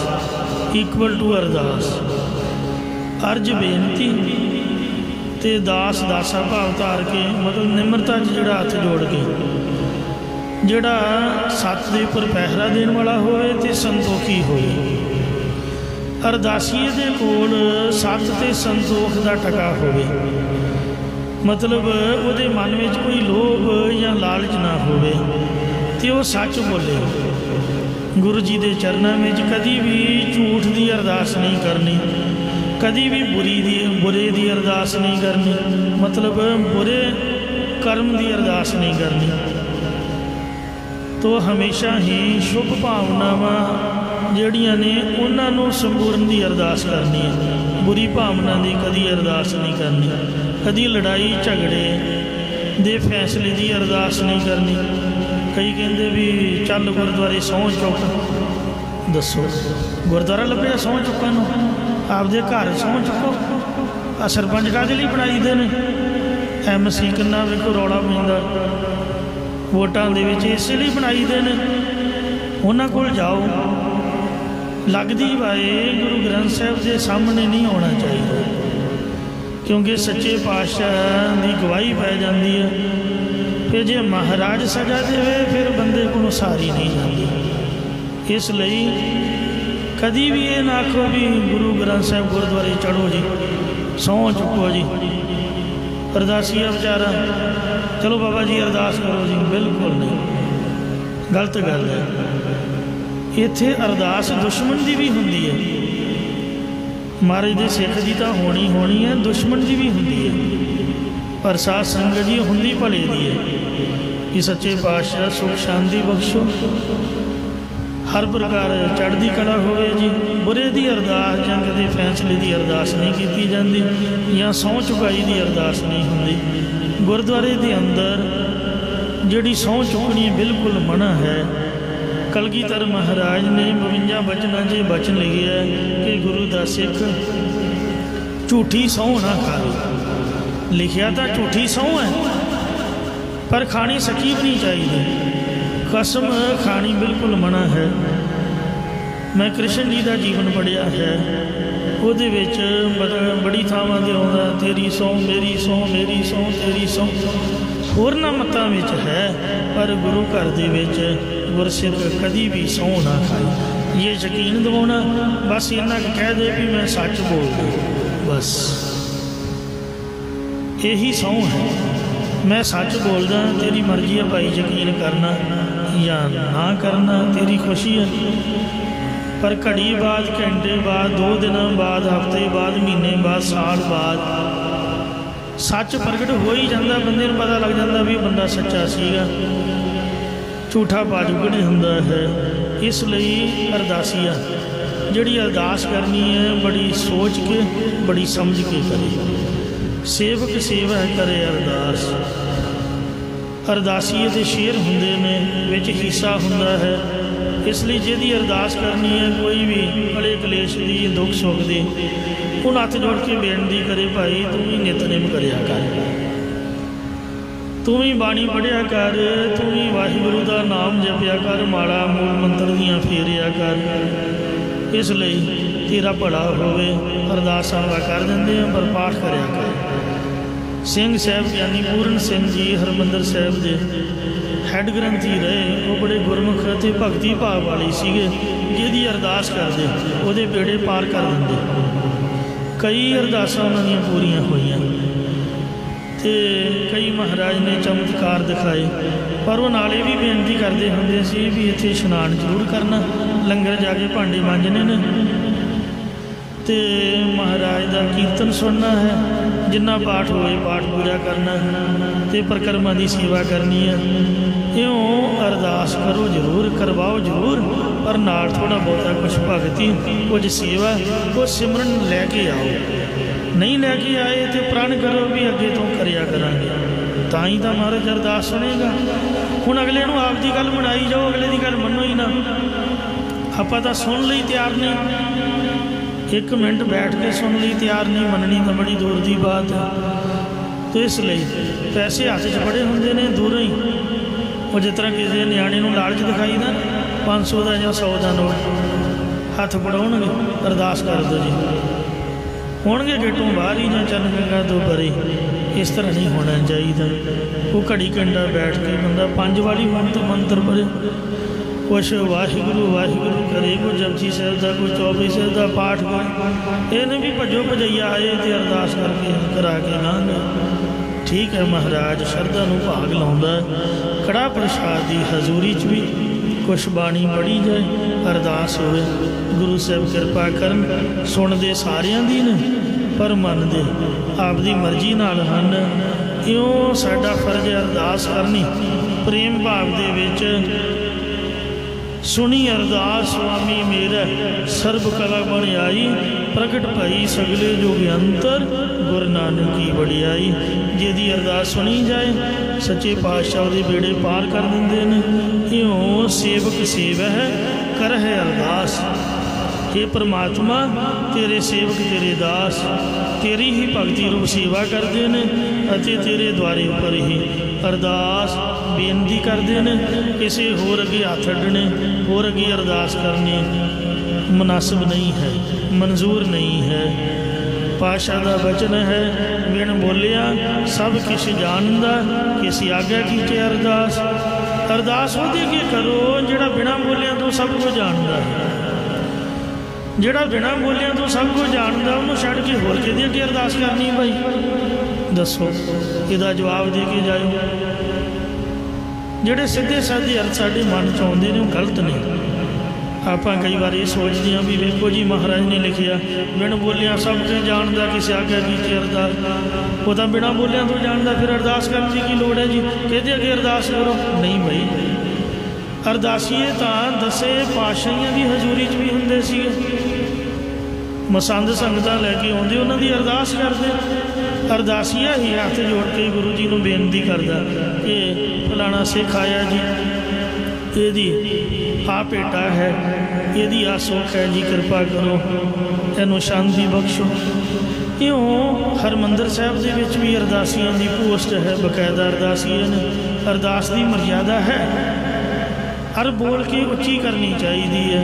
इक्वल टू अरदास। अर्ज बेनती ते दास दासा भाव धार के मतलब निमरता जिहड़ा हथ जोड़ के जिहड़ा सत दे उपर पहरा देने वाला होए ते संतोखी होए। अरदासीए दे कोल सत ते संतोख दा टका होवे, मतलब उहदे मन में कोई लोभ या लालच ना होवे ते वो सच बोले। गुरु जी के चरणों में कभी भी झूठ की अरदास नहीं करनी, कभी भी बुरे की अरदास नहीं करनी, मतलब बुरे कर्म की अरदास नहीं करनी। तो हमेशा ही शुभ भावनावां ਜਿਹੜੀਆਂ ने उन्होंने संपूर्ण की अरदास करनी है। बुरी भावना की कभी अरदास नहीं करनी, कभी लड़ाई झगड़े दे फैसले की अरदास नहीं करनी। कई कहते भी चल गुरुद्वारे सौं चुक, दसो गुरुद्वारा लभ्या सौं चुकन, आपदे घर सौं चुको। आ सरपंच काहदे लई बनाई दे ने, MC किन्ना वेखो रौला पैंदा वोटां दे विच, इसे लिए बनाई दे ने। उन्हां कोल जाओ, लगदी वाए गुरु ग्रंथ साहिब के सामने नहीं आना चाहिए, क्योंकि सच्चे पातशाह की गवाही पै जाती है। फिर जे महाराज सजा देवे फिर बंदे को सारी नहीं जाती। इसलिए कभी भी ये ना आखो भी गुरु ग्रंथ साहिब गुरुद्वारे चढ़ो जी सौं चुको जी, अरदासिया बेचारा चलो बाबा जी अरदास करो जी, बिल्कुल नहीं, गलत गल है। इत्थे अरदास दुश्मन की भी होंदी है, महाराज दे सिख की तो होनी होनी है, दुश्मन की भी होंदी है, पर साध संगत जी होंदी भले दी है कि सच्चे पातशाह सुख शांति बख्शो, हर प्रकार चढ़ती कला होवे जी। बुरे की अरदास या कदे फैसले की अरदास नहीं की जाती, या सौं चुकाई की अरदास नहीं होंदी। गुरुद्वारे के अंदर जिहड़ी सौं चुकनी बिल्कुल मना है। कलगीधर महाराज ने 52 बचना च बचन लिखे है कि गुरु का सिख झूठी सौं ना खाए। लिखिया तो झूठी सौं है, पर खानी सच्ची भी नहीं चाहिए। कसम खानी बिल्कुल मना है। मैं कृष्ण जी का जीवन पढ़िया है, ਉਹਦੇ ਵਿੱਚ बड़ी ਥਾਵਾਂ ਤੇ ਆਉਂਦਾ तेरी सौं मेरी सौं मेरी सौं तेरी सौं। होरना मतां ਵਿੱਚ है, पर गुरु घर ਦੇ ਵਿੱਚ गुरसिख कभी भी सौं ना खाए। ये यकीन दिवाना बस इन्ना कह दे भी मैं सच बोलदा, बस यही सौं है। मैं सच बोलदा, तेरी मर्जी है भाई यकीन करना या ना करना, तेरी खुशी है। पर घड़ी बाद घंटे बाद 2 दिन बाद हफ्ते बाद महीने बाद साल बाद सच प्रगट हो ही जाता, बंदे नूं पता लग जाता भी बंदा सच्चा सीगा, झूठा बाजुगड़ होंदा है। इसलिए अरदासिया जिहड़ी अरदास करनी है बड़ी सोच के बड़ी समझ के करे। सेवक सेवा करे अरदास। अरदासीए दे शेर हुंदे ने, विच हिस्सा हुंदा है। इसलिए जिहदी अरदास करनी है कोई भी बड़े कलेश की दुख सुख दी, उन्हें हथ जोड़ के बेनती करे भाई तू भी नितनेम करया कर, तू भी बाणी पढ़िया कर, तू भी वाहिगुरु का नाम जपिया कर, माड़ा मूल मंत्र दियाँ फेरिया कर, इसलिए तेरा भला होवे। अरदास आवा कर देंगे पर पाठ करया कर। ਸਿੰਘ ਸਾਹਿਬ ਗਿਆਨੀ ਪੂਰਨ ਸਿੰਘ ਜੀ ਹਰਿਮੰਦਰ ਸਾਹਿਬ ਦੇ ਹੈਡ ਗ੍ਰੰਥੀ ਰਹੇ। ਉਹ ਬੜੇ ਗੁਰਮੁਖ ਅਤੇ ਭਗਤੀ ਭਾਵ ਵਾਲੇ ਸੀਗੇ। ਜਿਹਦੀ ਅਰਦਾਸ ਕਰਦੇ ਉਹਦੇ ਬੇੜੇ ਪਾਰ ਕਰ ਦਿੰਦੇ। ਕਈ ਅਰਦਾਸਾਂ ਉਹਨਾਂ ਦੀਆਂ ਪੂਰੀਆਂ ਹੋਈਆਂ ਅਤੇ ਕਈ ਮਹਾਰਾਜ ਨੇ ਚਮਤਕਾਰ ਦਿਖਾਏ। ਪਰ ਉਹ ਨਾਲੇ ਵੀ ਬੇਨਤੀ ਕਰਦੇ ਹੁੰਦੇ ਸੀ ਵੀ ਇੱਥੇ ਇਸ਼ਨਾਨ ਜ਼ਰੂਰ ਕਰਨਾ, ਲੰਗਰ ਜਾ ਕੇ ਭਾਂਡੇ ਮਾਂਜਣੇ ਨੇ ਅਤੇ ਮਹਾਰਾਜ ਦਾ ਕੀਰਤਨ ਸੁਣਨਾ ਹੈ। ਜਿੰਨਾ ਪਾਠ ਹੋਏ ਪਾਠ ਪੂਰਾ ਕਰਨਾ ਅਤੇ ਪਰਿਕਰਮਾ ਦੀ ਸੇਵਾ ਕਰਨੀ ਹੈ। ਇਉਂ ਅਰਦਾਸ ਕਰੋ ਜ਼ਰੂਰ, ਕਰਵਾਓ ਜ਼ਰੂਰ, ਪਰ ਨਾਲ ਥੋੜ੍ਹਾ ਬਹੁਤਾ ਕੁਛ ਭਗਤੀ, ਕੁਝ ਸੇਵਾ, ਕੁਝ ਸਿਮਰਨ ਲੈ ਕੇ ਆਓ। ਨਹੀਂ ਲੈ ਕੇ ਆਏ ਤਾਂ ਪ੍ਰਣ ਕਰੋ ਵੀ ਅੱਗੇ ਤੋਂ ਕਰਿਆ ਕਰਾਂਗੇ, ਤਾਂ ਹੀ ਤਾਂ ਮਹਾਰਾਜ ਅਰਦਾਸ ਸੁਣੇਗਾ। ਹੁਣ ਅਗਲੇ ਨੂੰ ਆਪ ਦੀ ਗੱਲ ਬਣਾਈ ਜਾਓ, ਅਗਲੇ ਦੀ ਗੱਲ ਮੰਨੋ ਹੀ ਨਾ। ਆਪਾਂ ਤਾਂ ਸੁਣ ਲਈ ਤਿਆਰ ਨਹੀਂ, 1 ਮਿੰਟ ਬੈਠ ਕੇ ਸੁਣ ਲਈ ਤਿਆਰ ਨਹੀਂ, ਮੰਨਣੀ ਤਾਂ ਬੜੀ ਦੂਰ ਦੀ ਬਾਤ ਹੈ। ਅਤੇ ਇਸ ਲਈ ਪੈਸੇ ਹੱਥ 'ਚ ਬੜੇ ਹੁੰਦੇ ਨੇ ਦੂਰੋਂ ਹੀ। ਉਹ ਜਿਸ ਤਰ੍ਹਾਂ ਕਿਸੇ ਨਿਆਣੇ ਨੂੰ ਲਾਲਚ ਦਿਖਾਈਦਾ 500 ਦਾ ਜਾਂ 100 ਦਾ ਨੋਟ ਹੱਥ ਫੜਾਉਣਗੇ, ਅਰਦਾਸ ਕਰ ਦਿਓ ਜੀ, ਹੋਣਗੇ ਗੇਟੋਂ ਬਾਹਰ ਹੀ ਜਾਂ ਚਰਨ ਗੰਗਾ ਤੋਂ ਪਰੇ। ਇਸ ਤਰ੍ਹਾਂ ਨਹੀਂ ਹੋਣਾ ਚਾਹੀਦਾ। ਉਹ ਘੜੀ ਘੰਟਾ ਬੈਠ ਕੇ ਬੰਦਾ 5 ਵਾਲੀ ਹੋਣ ਤੋਂ ਮੰਤਰ ਪੜ੍ਹੇ, ਕੁਛ ਵਾਹਿਗੁਰੂ ਵਾਹਿਗੁਰੂ ਕਰੇ, ਕੋਈ ਜਪਜੀ ਸਾਹਿਬ ਦਾ, ਕੋਈ ਚੌਪਈ ਸਾਹਿਬ ਦਾ ਪਾਠ ਕਰੇ। ਇਹ ਨਹੀਂ ਵੀ ਭੱਜੋ ਭਜਈਆ ਆਏ ਅਤੇ ਅਰਦਾਸ ਕਰਕੇ ਕਰਾ ਕੇ ਲੰਘ। ਠੀਕ ਹੈ, ਮਹਾਰਾਜ ਸ਼ਰਧਾ ਨੂੰ ਭਾਗ ਲਾਉਂਦਾ। ਕੜਾਹ ਪ੍ਰਸ਼ਾਦ ਦੀ ਹਜ਼ੂਰੀ 'ਚ ਵੀ ਕੁਛ ਬਾਣੀ ਪੜ੍ਹੀ ਜਾਏ, ਅਰਦਾਸ ਹੋਵੇ। ਗੁਰੂ ਸਾਹਿਬ ਕਿਰਪਾ ਕਰਨ। ਸੁਣਦੇ ਸਾਰਿਆਂ ਦੀ ਨੇ ਪਰ ਮੰਨਦੇ ਆਪਦੀ ਮਰਜ਼ੀ ਨਾਲ ਹਨ। ਇਉਂ ਸਾਡਾ ਫਰਜ਼ ਹੈ ਅਰਦਾਸ ਕਰਨੀ ਪ੍ਰੇਮ ਭਾਵ ਦੇ ਵਿੱਚ। ਸੁਣੀ ਅਰਦਾਸ ਸੁਆਮੀ ਮੇਰਾ, ਸਰਬ ਕਲਾ ਬਣ ਆਈ, ਪ੍ਰਗਟ ਭਈ ਸਗਲੇ ਜੁਗ ਅੰਤਰ, ਗੁਰੂ ਨਾਨਕ ਕੀ ਵਡਿਆਈ। ਜਿਹਦੀ ਅਰਦਾਸ ਸੁਣੀ ਜਾਏ ਸੱਚੇ ਪਾਤਸ਼ਾਹ ਉਹਦੇ ਬੇੜੇ ਪਾਰ ਕਰ ਦਿੰਦੇ ਨੇ। ਇਉਂ ਸੇਵਕ ਸੇਵਹਿ ਕਰਹਿ ਅਰਦਾਸ। हे परमात्मा, तेरे सेवक तेरे दास तेरी ही भगती रूप सेवा करते हैं ਅਤੇ तेरे द्वारे उपर ही अरदास बेनती करते हैं। किसी होर अगे हथ अड्डने, होर अगे अरदास करनी मुनासिब नहीं है, मंजूर नहीं है। पातशाह का वचन है, बिन बोलिया सब किश जानदा, किसी आग्या कीते अरदास। अरदास ਉਹਦੇ ਅੱਗੇ करो ਜਿਹੜਾ बिना बोलिया तो सब कुछ जानता है। ਜਿਹੜਾ ਬਿਨਾਂ ਬੋਲਿਆਂ ਤੋਂ ਸਭ ਕੁਝ ਜਾਣਦਾ ਉਹਨੂੰ ਛੱਡ ਕੇ ਹੋਰ ਕਿਹਦੇ ਅੱਗੇ ਅਰਦਾਸ ਕਰਨੀ ਭਾਈ ਦੱਸੋ? ਇਹਦਾ ਜਵਾਬ ਦੇ ਕੇ ਜਾਇਓ। ਜਿਹੜੇ ਸਿੱਧੇ ਸਾਧੇ ਅਰਥ ਸਾਡੇ ਮਨ 'ਚ ਆਉਂਦੇ ਨੇ ਉਹ ਗਲਤ ਨੇ। ਆਪਾਂ ਕਈ ਵਾਰ ਇਹ ਸੋਚਦੇ ਹਾਂ ਵੀ ਵੇਖੋ ਜੀ ਮਹਾਰਾਜ ਨੇ ਲਿਖਿਆ ਬਿਨ ਬੋਲਿਆਂ ਸਭ ਕੁਝ ਜਾਣਦਾ, ਕਿਸੇ ਆਗਿਆ ਕੀਤੀ ਅਰਦਾਸ। ਉਹ ਤਾਂ ਬਿਨਾਂ ਬੋਲਿਆਂ ਤੋਂ ਜਾਣਦਾ, ਫਿਰ ਅਰਦਾਸ ਕਰਨ ਦੀ ਕੀ ਲੋੜ ਹੈ ਜੀ? ਕਿਹਦੇ ਅੱਗੇ ਅਰਦਾਸ ਕਰੋ? ਨਹੀਂ ਭਾਈ, ਅਰਦਾਸੀਏ ਤਾਂ ਦਸੇ ਪਾਤਸ਼ਾਹੀਆਂ ਦੀ ਹਜ਼ੂਰੀ 'ਚ ਵੀ ਹੁੰਦੇ ਸੀਗੇ। ਮਸੰਦ ਸੰਗਤਾਂ ਲੈ ਕੇ ਆਉਂਦੇ, ਉਹਨਾਂ ਦੀ ਅਰਦਾਸ ਕਰਦੇ। ਅਰਦਾਸੀਆ ਹੀ ਹੱਥ ਜੋੜ ਕੇ ਗੁਰੂ ਜੀ ਨੂੰ ਬੇਨਤੀ ਕਰਦਾ ਕਿ ਫਲਾਣਾ ਸਿੱਖ ਆਇਆ ਜੀ, ਇਹਦੀ ਆ ਭੇਟਾ ਹੈ, ਇਹਦੀ ਆ ਸੁੱਖ ਹੈ ਜੀ, ਕਿਰਪਾ ਕਰੋ, ਇਹਨੂੰ ਸ਼ਾਂਤੀ ਬਖਸ਼ੋ। ਇਉਂ ਹਰਿਮੰਦਰ ਸਾਹਿਬ ਦੇ ਵਿੱਚ ਵੀ ਅਰਦਾਸੀਆਂ ਦੀ ਪੋਸਟ ਹੈ, ਬਕਾਇਦਾ ਅਰਦਾਸੀਆਂ ਨੇ। ਅਰਦਾਸ ਦੀ ਮਰਿਆਦਾ ਹੈ, ਹਰ ਬੋਲ ਕੇ ਉੱਚੀ ਕਰਨੀ ਚਾਹੀਦੀ ਹੈ।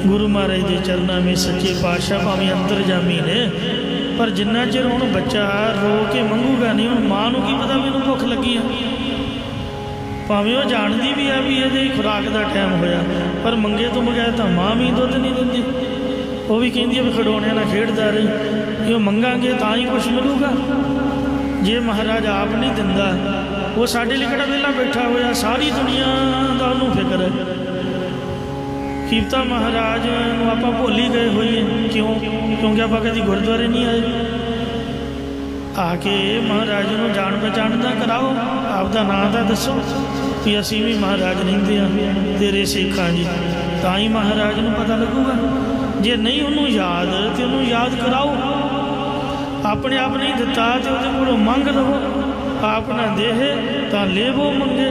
ਗੁਰੂ ਮਹਾਰਾਜ ਦੇ ਚਰਨਾਂ ਵਿੱਚ ਸੱਚੇ ਪਾਤਸ਼ਾਹ ਭਾਵੇਂ ਅੰਤਰਜਾਮੀ ਨੇ, ਪਰ ਜਿੰਨਾ ਚਿਰ ਹੁਣ ਬੱਚਾ ਰੋ ਕੇ ਮੰਗੂਗਾ ਨਹੀਂ, ਹੁਣ ਮਾਂ ਨੂੰ ਕੀ ਪਤਾ ਮੈਨੂੰ ਭੁੱਖ ਲੱਗੀ ਆ। ਭਾਵੇਂ ਉਹ ਜਾਣਦੀ ਵੀ ਆ ਵੀ ਇਹਦੇ ਖੁਰਾਕ ਦਾ ਟਾਈਮ ਹੋਇਆ, ਪਰ ਮੰਗੇ ਤੋਂ ਬਗੈਰ ਤਾਂ ਮਾਂ ਵੀ ਦੁੱਧ ਨਹੀਂ ਦਿੰਦੀ। ਉਹ ਵੀ ਕਹਿੰਦੀ ਹੈ ਵੀ ਖਿਡੌਣਿਆਂ ਨਾਲ ਖੇਡਦਾ ਰਹੀ। ਇਹ ਮੰਗਾਂਗੇ ਤਾਂ ਹੀ ਕੁਛ ਮਿਲੂਗਾ। ਜੇ ਮਹਾਰਾਜ ਆਪ ਨਹੀਂ ਦਿੰਦਾ, ਉਹ ਸਾਡੇ ਲਈ ਕਿਹੜਾ ਵਿਹਲਾ ਬੈਠਾ ਹੋਇਆ, ਸਾਰੀ ਦੁਨੀਆ ਦਾ ਉਹਨੂੰ ਫਿਕਰ ਹੈ। ਕੀਮਤਾਂ ਮਹਾਰਾਜ ਨੂੰ ਆਪਾਂ ਭੁੱਲ ਹੀ ਗਏ ਹੋਈਏ। ਕਿਉਂ? ਕਿਉਂਕਿ ਆਪਾਂ ਕਦੀ ਗੁਰਦੁਆਰੇ ਨਹੀਂ ਆਏ। ਆ ਕੇ ਮਹਾਰਾਜ ਨੂੰ ਜਾਣ ਪਛਾਣ ਦਾ ਕਰਾਓ, ਆਪਦਾ ਨਾਂ ਤਾਂ ਦੱਸੋ ਵੀ ਅਸੀਂ ਵੀ ਮਹਾਰਾਜ ਰਹਿੰਦੇ ਹਾਂ, ਤੇਰੇ ਸਿੱਖ ਹਾਂ ਜੀ, ਤਾਂ ਹੀ ਮਹਾਰਾਜ ਨੂੰ ਪਤਾ ਲੱਗੂਗਾ। ਜੇ ਨਹੀਂ ਉਹਨੂੰ ਯਾਦ ਤਾਂ ਉਹਨੂੰ ਯਾਦ ਕਰਾਓ। ਆਪਣੇ ਆਪ ਨਹੀਂ ਦਿੱਤਾ ਤਾਂ ਉਹਦੇ ਕੋਲੋਂ ਮੰਗ ਲਵੋ। ਆਪ ਨਾ ਦੇਹ ਤਾਂ ਲੇਵੋ ਮੰਗੇ।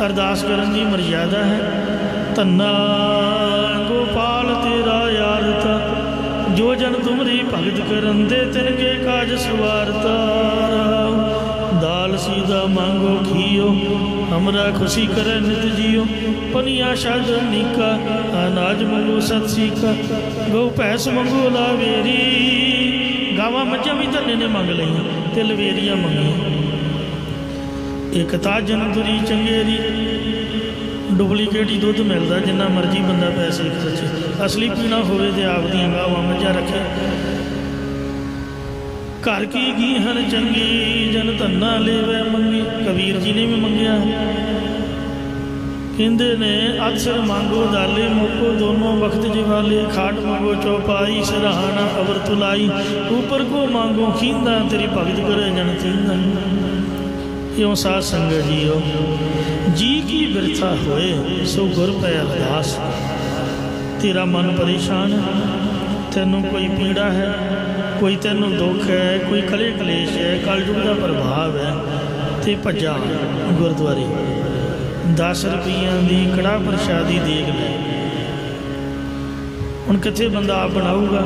ਅਰਦਾਸ ਕਰਨ ਦੀ ਮਰਿਆਦਾ ਹੈ। ਧੰਨਾ ਗੋਪਾਲ ਤੇਰਾ ਯਾਰਤਾ, ਜੋ ਜਨ ਤੁਮਰੀ ਭਗਤ ਕਰਨ ਦੇ ਤਿਨਕੇ ਕਾਜ ਸਵਾਰਤਾ। दाल सीधा मांगो खियो, हमरा खुशी करे नित जियो। पनिया शाद निका, अनाज मंगो सत सीका। गौ भैंस मंगो लावेरी, गावां मझां भी धन्ने ने मंग लईआं। ਤੇ ਲਵੇਰੀਆਂ ਮੰਗੀਆਂ। ਇੱਕ ਤਾਂ ਜਨਤੁਰੀ ਚੰਗੇਰੀ, ਡੁਪਲੀਕੇਟ ਹੀ ਦੁੱਧ ਮਿਲਦਾ, ਜਿੰਨਾ ਮਰਜ਼ੀ ਬੰਦਾ ਪੈਸੇ ਖਰਚੇ, ਅਸਲੀ ਪੀਣਾ ਹੋਵੇ ਤੇ ਆਪ ਦੀਆਂ ਗਾਵਾਂ ਮੱਝਾਂ ਰੱਖੇ। ਘਰ ਕੀ ਗੀ ਹਨ ਚੰਗੀ, ਜਨ ਧੰਨਾ ਲੇਵੈ ਮੰਗੀ। ਕਬੀਰ ਜੀ ਨੇ ਵੀ ਮੰਗਿਆ। ਕਹਿੰਦੇ ਨੇ ਅਕਸਰ ਮੰਗੋ ਦਾਲੇ, ਮੋਕੋ ਦੋਨੋਂ ਵਕਤ ਜਿਵਾਲੇ। ਖਾਟ ਮੰਗੋ ਚੌਪਾਈ, ਸਿਰਹਾਣਾ ਅਵਰ ਤੁਲਾਈ। ਉੱਪਰ ਕੋ ਮੰਗੋ ਖੀਂਦਾ, ਤੇਰੀ ਭਗਤ ਕਰੇ ਜਨ ਥੀਂਦਾ। ਇਉਂ ਸਾਧ ਸੰਗਤ ਜੀਓ, ਜੀ ਕੀ ਬਿਰਥਾ ਹੋਏ ਸੋ ਗੁਰ ਪੈ ਅਰਦਾਸ। ਤੇਰਾ ਮਨ ਪਰੇਸ਼ਾਨ ਹੈ, ਤੈਨੂੰ ਕੋਈ ਪੀੜਾ ਹੈ, ਕੋਈ ਤੈਨੂੰ ਦੁੱਖ ਹੈ, ਕੋਈ ਕਲੇ ਕਲੇਸ਼ ਹੈ, ਕਲਯੁਗ ਦਾ ਪ੍ਰਭਾਵ ਹੈ, ਤੇ ਭੱਜਾ ਗੁਰਦੁਆਰੇ 10 ਰੁਪਈਆਂ ਦੀ ਕੜਾਹ ਪ੍ਰਸ਼ਾਦੀ ਦੇਖ ਲੈ। ਹੁਣ ਕਿੱਥੇ ਬੰਦਾ ਆਪ ਬਣਾਊਗਾ,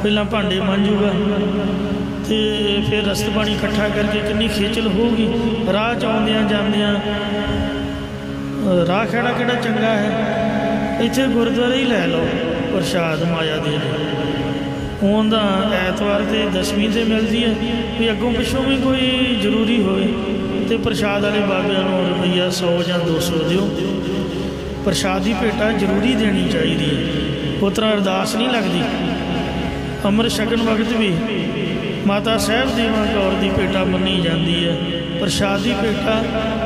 ਪਹਿਲਾਂ ਭਾਂਡੇ ਮਾਂਜੂਗਾ ਤੇ ਫਿਰ ਰਸਤ ਪਾਣੀ ਇਕੱਠਾ ਕਰਕੇ ਕਿੰਨੀ ਖੇਚਲ ਹੋਊਗੀ। ਰਾਹ 'ਚ ਆਉਂਦਿਆਂ ਜਾਂਦਿਆਂ ਰਾਹ ਕਿਹੜਾ ਕਿਹੜਾ ਚੰਗਾ ਹੈ, ਇੱਥੇ ਗੁਰਦੁਆਰੇ ਹੀ ਲੈ ਲਓ ਪ੍ਰਸ਼ਾਦ ਮਾਇਆ ਦੇ ਲਈ। ਉਹਦਾ ਐਤਵਾਰ ਤੇ ਦਸਵੀਂ 'ਤੇ ਮਿਲਦੀ ਹੈ, ਵੀ ਅੱਗੋਂ ਪਿੱਛੋਂ ਵੀ ਕੋਈ ਜ਼ਰੂਰੀ ਹੋਵੇ ਤੇ ਪ੍ਰਸ਼ਾਦ ਵਾਲੇ ਬਾਬਿਆਂ ਨੂੰ ਰੁਪਈਆ 100 ਜਾਂ 200 ਦਿਓ। ਪ੍ਰਸ਼ਾਦ ਦੀ ਭੇਟਾ ਜ਼ਰੂਰੀ ਦੇਣੀ ਚਾਹੀਦੀ ਹੈ, ਉਸ ਤਰ੍ਹਾਂ ਅਰਦਾਸ ਨਹੀਂ ਲੱਗਦੀ। ਅੰਮ੍ਰਿਤ ਛਕਣ ਵਕਤ ਵੀ ਮਾਤਾ ਸਾਹਿਬ ਦੇਵਾਂ ਕੌਰ ਦੀ ਭੇਟਾ ਮੰਨੀ ਜਾਂਦੀ ਹੈ, ਪ੍ਰਸ਼ਾਦ ਦੀ ਭੇਟਾ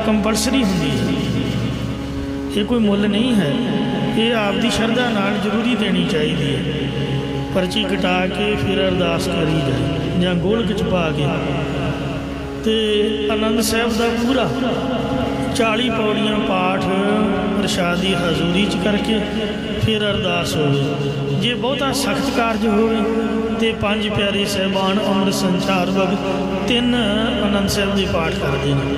ਕੰਪਲਸਰੀ ਹੁੰਦੀ ਹੈ। ਇਹ ਕੋਈ ਮੁੱਲ ਨਹੀਂ ਹੈ, ਇਹ ਆਪਦੀ ਸ਼ਰਧਾ ਨਾਲ ਜ਼ਰੂਰੀ ਦੇਣੀ ਚਾਹੀਦੀ ਹੈ। ਪਰਚੀ ਕਟਾ ਕੇ ਫਿਰ ਅਰਦਾਸ ਕਰੀ ਜਾਏ ਜਾਂ ਗੋਲਕ 'ਚ ਪਾ ਕੇ, ਤੇ ਆਨੰਦ ਸਾਹਿਬ ਦਾ ਪੂਰਾ 40 ਪੌੜੀਆਂ ਪਾਠ ਪ੍ਰਸ਼ਾਦ ਦੀ ਹਜ਼ੂਰੀ 'ਚ ਕਰਕੇ ਫਿਰ ਅਰਦਾਸ ਹੋਵੇ। ਜੇ ਬਹੁਤਾ ਸਖਤ ਕਾਰਜ ਹੋਵੇ ਤੇ 5 ਪਿਆਰੇ ਸਾਹਿਬਾਨ ਅੰਮ੍ਰਿਤ ਸੰਚਾਰ ਵਕਤ 3 ਆਨੰਦ ਸਾਹਿਬ ਦੇ ਪਾਠ ਕਰਦੇ ਨੇ।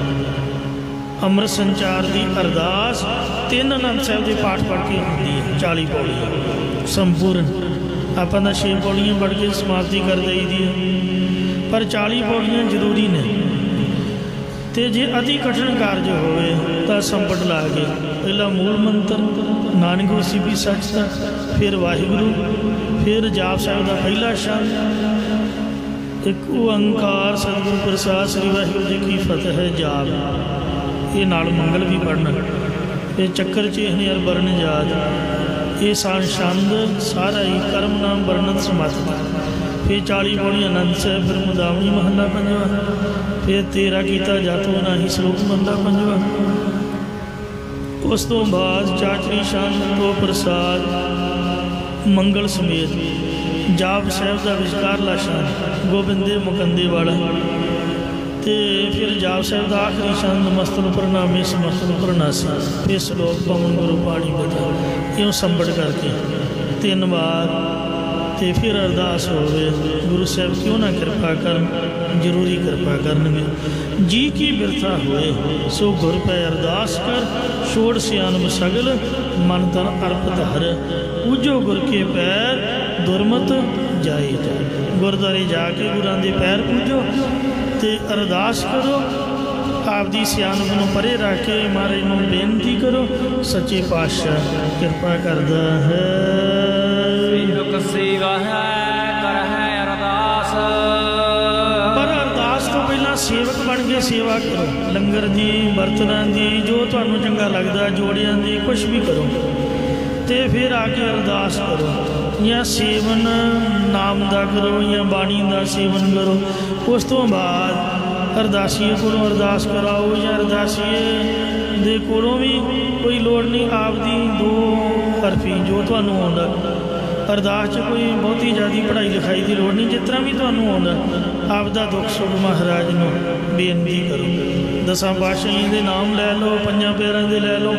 ਅੰਮ੍ਰਿਤ ਸੰਚਾਰ ਦੀ ਅਰਦਾਸ 3 ਆਨੰਦ ਸਾਹਿਬ ਦੇ ਪਾਠ ਪੜ੍ਹ ਕੇ ਹੁੰਦੀ ਹੈ। 40 ਪੌੜੀਆਂ ਸੰਪੂਰਨ, ਆਪਾਂ ਤਾਂ 6 ਪੌੜੀਆਂ ਪੜ੍ਹ ਕੇ ਸਮਾਪਤੀ ਕਰ ਦਈਦੀ ਹੈ, ਪਰ 40 ਪੌੜੀਆਂ ਜ਼ਰੂਰੀ ਨੇ। ਤੇ ਜੇ ਅਤੀ ਕਠਿਨ ਕਾਰਜ ਹੋਵੇ ਤਾਂ ਸੰਪਟ ਲਾ ਕੇ ਪਹਿਲਾਂ ਮੂਲ ਮੰਤਰ ਨਾਨਕ ਹੋਸੀ ਵੀ ਸੱਚ ਦਾ, ਫਿਰ ਵਾਹਿਗੁਰੂ, ਫਿਰ ਜਾਪ ਸਾਹਿਬ ਦਾ ਪਹਿਲਾ ਸ਼ਬਦ ਇੱਕ ਓੰਕਾਰ ਸਤਿਗੁਰੂ ਪ੍ਰਸਾਦ ਸ੍ਰੀ ਵਾਹਿਗੁਰੂ ਜੀ ਕੀ ਫਤਿਹ ਹੈ ਜਾਪ। ਇਹ ਨਾਲ ਮੰਗਲ ਵੀ ਪੜ੍ਹਨਾ। ਇਹ ਚੱਕਰ ਚੇਹਨੇ ਅਰ ਬਰਨ ਯਾਦ, ਇਹ ਛੰਦ ਸਾਰਾ ਹੀ ਕਰਮ ਨਾਮ ਵਰਣਨ ਸਮਤ। ਫਿਰ 40 ਪੌੜੀਆਂ ਆਨੰਦ ਸਾਹਿਬ, ਫਿਰ ਮੁਦਾਵਣੀ ਮਹੱਲਾ ਪੰਜਵਾਂ, ਫਿਰ 13 ਕੀਤਾ ਜਾਤੋ ਨਾਹੀ ਸ਼ਲੋਕ ਮਹੱਲਾ ਪੰਜਵਾਂ। ਉਸ ਤੋਂ ਬਾਅਦ ਚਾਚਰੀ ਛੰਦ ਤੋਂ ਪ੍ਰਸਾਦ ਮੰਗਲ ਸਮੇਤ ਜਾਪ ਸਾਹਿਬ ਦਾ ਵਿਚਕਾਰਲਾ ਛੰਦ ਗੋਬਿੰਦੇ ਮੁਕੰਦੇ ਵਾਲਾ, ਤੇ ਫਿਰ ਜਾਪ ਸਾਹਿਬ ਦਾ ਆਖਰੀ ਛੰਦ ਮਸਤਨ ਪ੍ਰਣਾਮੇ ਸਮਸਤਨ ਪ੍ਰਣਾਸੀ, ਫਿਰ ਸ਼ਲੋਕ ਪਵਨ ਗੁਰੂ ਪਾਣੀ ਬਤਾ। ਇਉਂ ਸੰਬੜ ਕਰਕੇ 3 ਵਾਰ ਤੇ ਫਿਰ ਅਰਦਾਸ ਹੋਵੇ। ਗੁਰੂ ਸਾਹਿਬ ਕਿਉਂ ਨਾ ਕਿਰਪਾ ਕਰਨ, ਜ਼ਰੂਰੀ ਕਿਰਪਾ ਕਰਨਗੇ। ਜੀ ਕੀ ਬਿਰਥਾ ਹੋਏ ਸੋ ਗੁਰ ਪੈ ਅਰਦਾਸ ਕਰ, ਛੋੜ ਸਿਆਣਪ ਸਗਲ ਮਨ ਤਨ ਅਰਪਿਤ ਹਰ। ਪੂਜੋ ਗੁਰ ਕੇ ਪੈਰ ਦੁਰਮਤ ਜਾਏ ਜਾਏ। ਗੁਰਦੁਆਰੇ ਜਾ ਕੇ ਗੁਰਾਂ ਦੇ ਪੈਰ ਪੂਜੋ ਤੇ ਅਰਦਾਸ ਕਰੋ। ਆਪਦੀ ਸਿਆਣਪ ਨੂੰ ਪਰੇ ਰੱਖ ਕੇ ਮਹਾਰਾਜ ਨੂੰ ਬੇਨਤੀ ਕਰੋ, ਸੱਚੇ ਪਾਤਸ਼ਾਹ ਕਿਰਪਾ ਕਰਦਾ ਹੈ। ਸੇਵਾ ਹੈ ਕਰ ਹੈ ਅਰਦਾਸ, ਪਰ ਅਰਦਾਸ ਤੋਂ ਪਹਿਲਾਂ ਸੇਵਕ ਬਣ ਕੇ ਸੇਵਾ ਕਰੋ। ਲੰਗਰ ਦੀ, ਬਰਤਨਾਂ ਦੀ, ਜੋ ਤੁਹਾਨੂੰ ਚੰਗਾ ਲੱਗਦਾ, ਜੋੜਿਆਂ ਦੀ, ਕੁਛ ਵੀ ਕਰੋ ਤੇ ਫਿਰ ਆ ਕੇ ਅਰਦਾਸ ਕਰੋ। ਜਾਂ ਸੇਵਨ ਨਾਮ ਦਾ ਕਰੋ ਜਾਂ ਬਾਣੀ ਦਾ ਸੇਵਨ ਕਰੋ। ਉਸ ਤੋਂ ਬਾਅਦ ਅਰਦਾਸੀਏ ਕੋਲੋਂ ਅਰਦਾਸ ਕਰਾਓ, ਜਾਂ ਅਰਦਾਸੀਏ ਦੇ ਕੋਲੋਂ ਵੀ ਕੋਈ ਲੋੜ ਨਹੀਂ, ਆਪਦੀ 2 ਹਰਫੀ ਜੋ ਤੁਹਾਨੂੰ ਆਉਂਦਾ। ਅਰਦਾਸ 'ਚ ਕੋਈ ਬਹੁਤੀ ਜ਼ਿਆਦਾ ਪੜ੍ਹਾਈ ਲਿਖਾਈ ਦੀ ਲੋੜ ਨਹੀਂ, ਜਿਸ ਤਰ੍ਹਾਂ ਵੀ ਤੁਹਾਨੂੰ ਆਉਂਦਾ ਆਪਦਾ ਦੁੱਖ ਸੁੱਖ ਮਹਾਰਾਜ ਨੂੰ ਬੇਨਤੀ ਕਰੋ। 10 ਪਾਤਸ਼ਾਹੀਆਂ ਦੇ ਨਾਮ ਲੈ ਲਓ, 5 ਪਿਆਰਿਆਂ ਦੇ ਲੈ ਲਓ,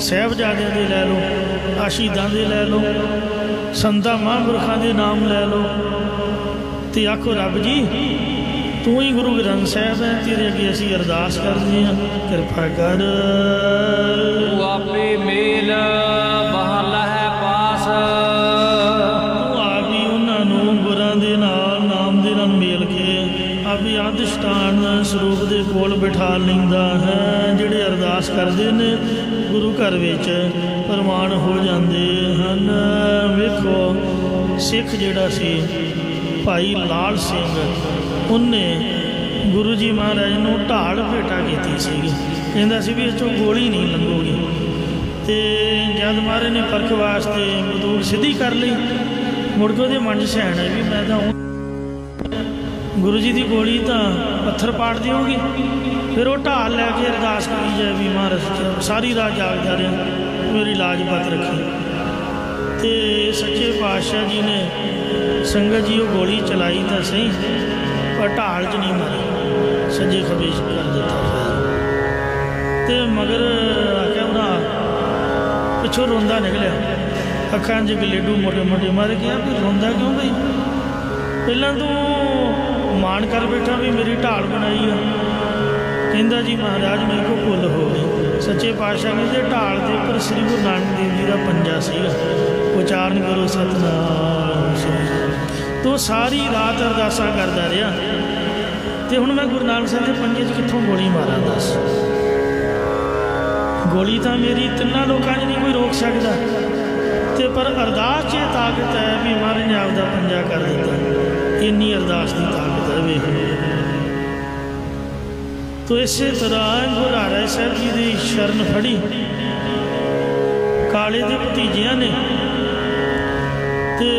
ਸਾਹਿਬਜ਼ਾਦਿਆਂ ਦੇ ਲੈ ਲਓ, ਆਸ਼ੀਦਾਂ ਦੇ ਲੈ ਲਓ, ਸੰਤਾਂ ਮਹਾਂਪੁਰਖਾਂ ਦੇ ਨਾਮ ਲੈ ਲਓ ਤੇ ਆਖੋ ਰੱਬ ਜੀ ਤੂੰ ਹੀ ਗੁਰੂ ਗ੍ਰੰਥ ਸਾਹਿਬ ਹੈ, ਤੇਰੇ ਅੱਗੇ ਅਸੀਂ ਅਰਦਾਸ ਕਰਦੇ ਹਾਂ, ਕਿਰਪਾ ਕਰ। ਤੂੰ ਆਪੇ ਮੇਲ ਬਹਾਲਾ ਹੈ ਪਾਸ, ਤੂੰ ਆਪ ਹੀ ਉਹਨਾਂ ਨੂੰ ਗੁਰਾਂ ਦੇ ਨਾਲ ਨਾਮ ਦੇ ਨਾਲ ਮੇਲ ਕੇ ਆਪੇ ਅਧਿਸ਼ਠਾਨ ਸਰੂਪ ਦੇ ਕੋਲ ਬਿਠਾ ਲੈਂਦਾ ਹੈ। ਜਿਹੜੇ ਅਰਦਾਸ ਕਰਦੇ ਨੇ ਗੁਰੂ ਘਰ ਵਿੱਚ ਪ੍ਰਵਾਨ ਹੋ ਜਾਂਦੇ ਹਨ। ਵੇਖੋ ਸਿੱਖ ਜਿਹੜਾ ਸੀ ਭਾਈ ਲਾਲ ਸਿੰਘ, ਉਹਨੇ ਗੁਰੂ ਜੀ ਮਹਾਰਾਜ ਨੂੰ ਢਾਲ ਭੇਟਾ ਕੀਤੀ ਸੀਗੀ। ਕਹਿੰਦਾ ਸੀ ਵੀ ਇਹ 'ਚੋਂ ਗੋਲੀ ਨਹੀਂ ਲੰਘੂਗੀ। ਅਤੇ ਜਦ ਮਹਾਰਾਜ ਨੇ ਪਰਖ ਵਾਸਤੇ ਬੰਦੂਕ ਸਿੱਧੀ ਕਰ ਲਈ, ਮੁੜ ਕੇ ਉਹਦੇ ਮਨ 'ਚ ਸਹਿਣ ਹੈ ਵੀ ਮੈਂ ਤਾਂ ਗੁਰੂ ਜੀ ਦੀ ਗੋਲੀ ਤਾਂ ਪੱਥਰ ਪਾੜ ਦਿਓਗੀ। ਫਿਰ ਉਹ ਢਾਲ ਲੈ ਕੇ ਅਰਦਾਸ ਕਰੀ ਜਾਏ ਵੀ ਮਹਾਰਾਜ ਸਾਰੀ ਰਾਤ ਜਾਗਦਾ ਰਿਹਾ, ਮੇਰੀ ਲਾਜ ਪਤ ਰੱਖੀ। ਅਤੇ ਸੱਚੇ ਪਾਤਸ਼ਾਹ ਜੀ ਨੇ ਸੰਗਤ ਜੀ ਉਹ ਗੋਲੀ ਚਲਾਈ ਤਾਂ ਸਹੀ, ਪਰ ਢਾਲ 'ਚ ਨਹੀਂ ਮਾਰੀ, ਸੱਜੇ ਖੱਬੇ ਕਰ ਦਿੱਤਾ। ਅਤੇ ਮਗਰ ਆਖਿਆ ਭਰਾ ਪਿੱਛੋਂ ਰੋਂਦਾ ਨਿਕਲਿਆ, ਅੱਖਾਂ 'ਚ ਗਲੇਡੂ ਮੋਟੇ ਮੋਟੇ ਮਾਰੇ। ਕਿਹਾ ਵੀ ਰੋਂਦਾ ਕਿਉਂ ਬਈ? ਪਹਿਲਾਂ ਤੂੰ ਮਾਣ ਕਰ ਬੈਠਾ ਵੀ ਮੇਰੀ ਢਾਲ ਬਣਾਈ ਆ। ਕਹਿੰਦਾ ਜੀ ਮਹਾਰਾਜ ਮੇਰੇ ਕੋਲ ਭੁੱਲ ਹੋ ਗਈ। ਸੱਚੇ ਪਾਤਸ਼ਾਹ ਕਹਿੰਦੇ ਢਾਲ ਦੇ ਉੱਪਰ ਸ੍ਰੀ ਗੁਰੂ ਨਾਨਕ ਦੇਵ ਜੀ ਦਾ ਪੰਜਾ ਸੀਗਾ, ਉਚਾਰਨ ਕਰੋ ਸਤਿਨਾਮ ਸ੍ਰੀ। ਤੋ ਸਾਰੀ ਰਾਤ ਅਰਦਾਸਾਂ ਕਰਦਾ ਰਿਹਾ। ਅਤੇ ਹੁਣ ਮੈਂ ਗੁਰੂ ਨਾਨਕ ਸਾਹਿਬ ਦੇ ਪੰਜੇ 'ਚ ਕਿੱਥੋਂ ਗੋਲੀ ਮਾਰਾਂ ਦੱਸ? ਗੋਲੀ ਤਾਂ ਮੇਰੀ ਤਿੰਨਾਂ ਲੋਕਾਂ 'ਚ ਨਹੀਂ ਕੋਈ ਰੋਕ ਸਕਦਾ। ਅਤੇ ਪਰ ਅਰਦਾਸ 'ਚ ਇਹ ਤਾਕਤ ਹੈ ਵੀ ਮਹਾਰਾਜ ਨੇ ਆਪਦਾ ਪੰਜਾ ਕਰ ਦਿੱਤਾ। ਇੰਨੀ ਅਰਦਾਸ ਦੀ ਤਾਕਤ ਹੈ ਵੇਖ ਲਓ। ਤੋ ਇਸੇ ਤਰ੍ਹਾਂ ਗੁਰੂ ਹਰਿਰਾਏ ਸਾਹਿਬ ਜੀ ਦੀ ਸ਼ਰਨ ਫੜੀ ਕਾਲੇ ਦੇ ਭਤੀਜਿਆਂ ਨੇ। ਅਤੇ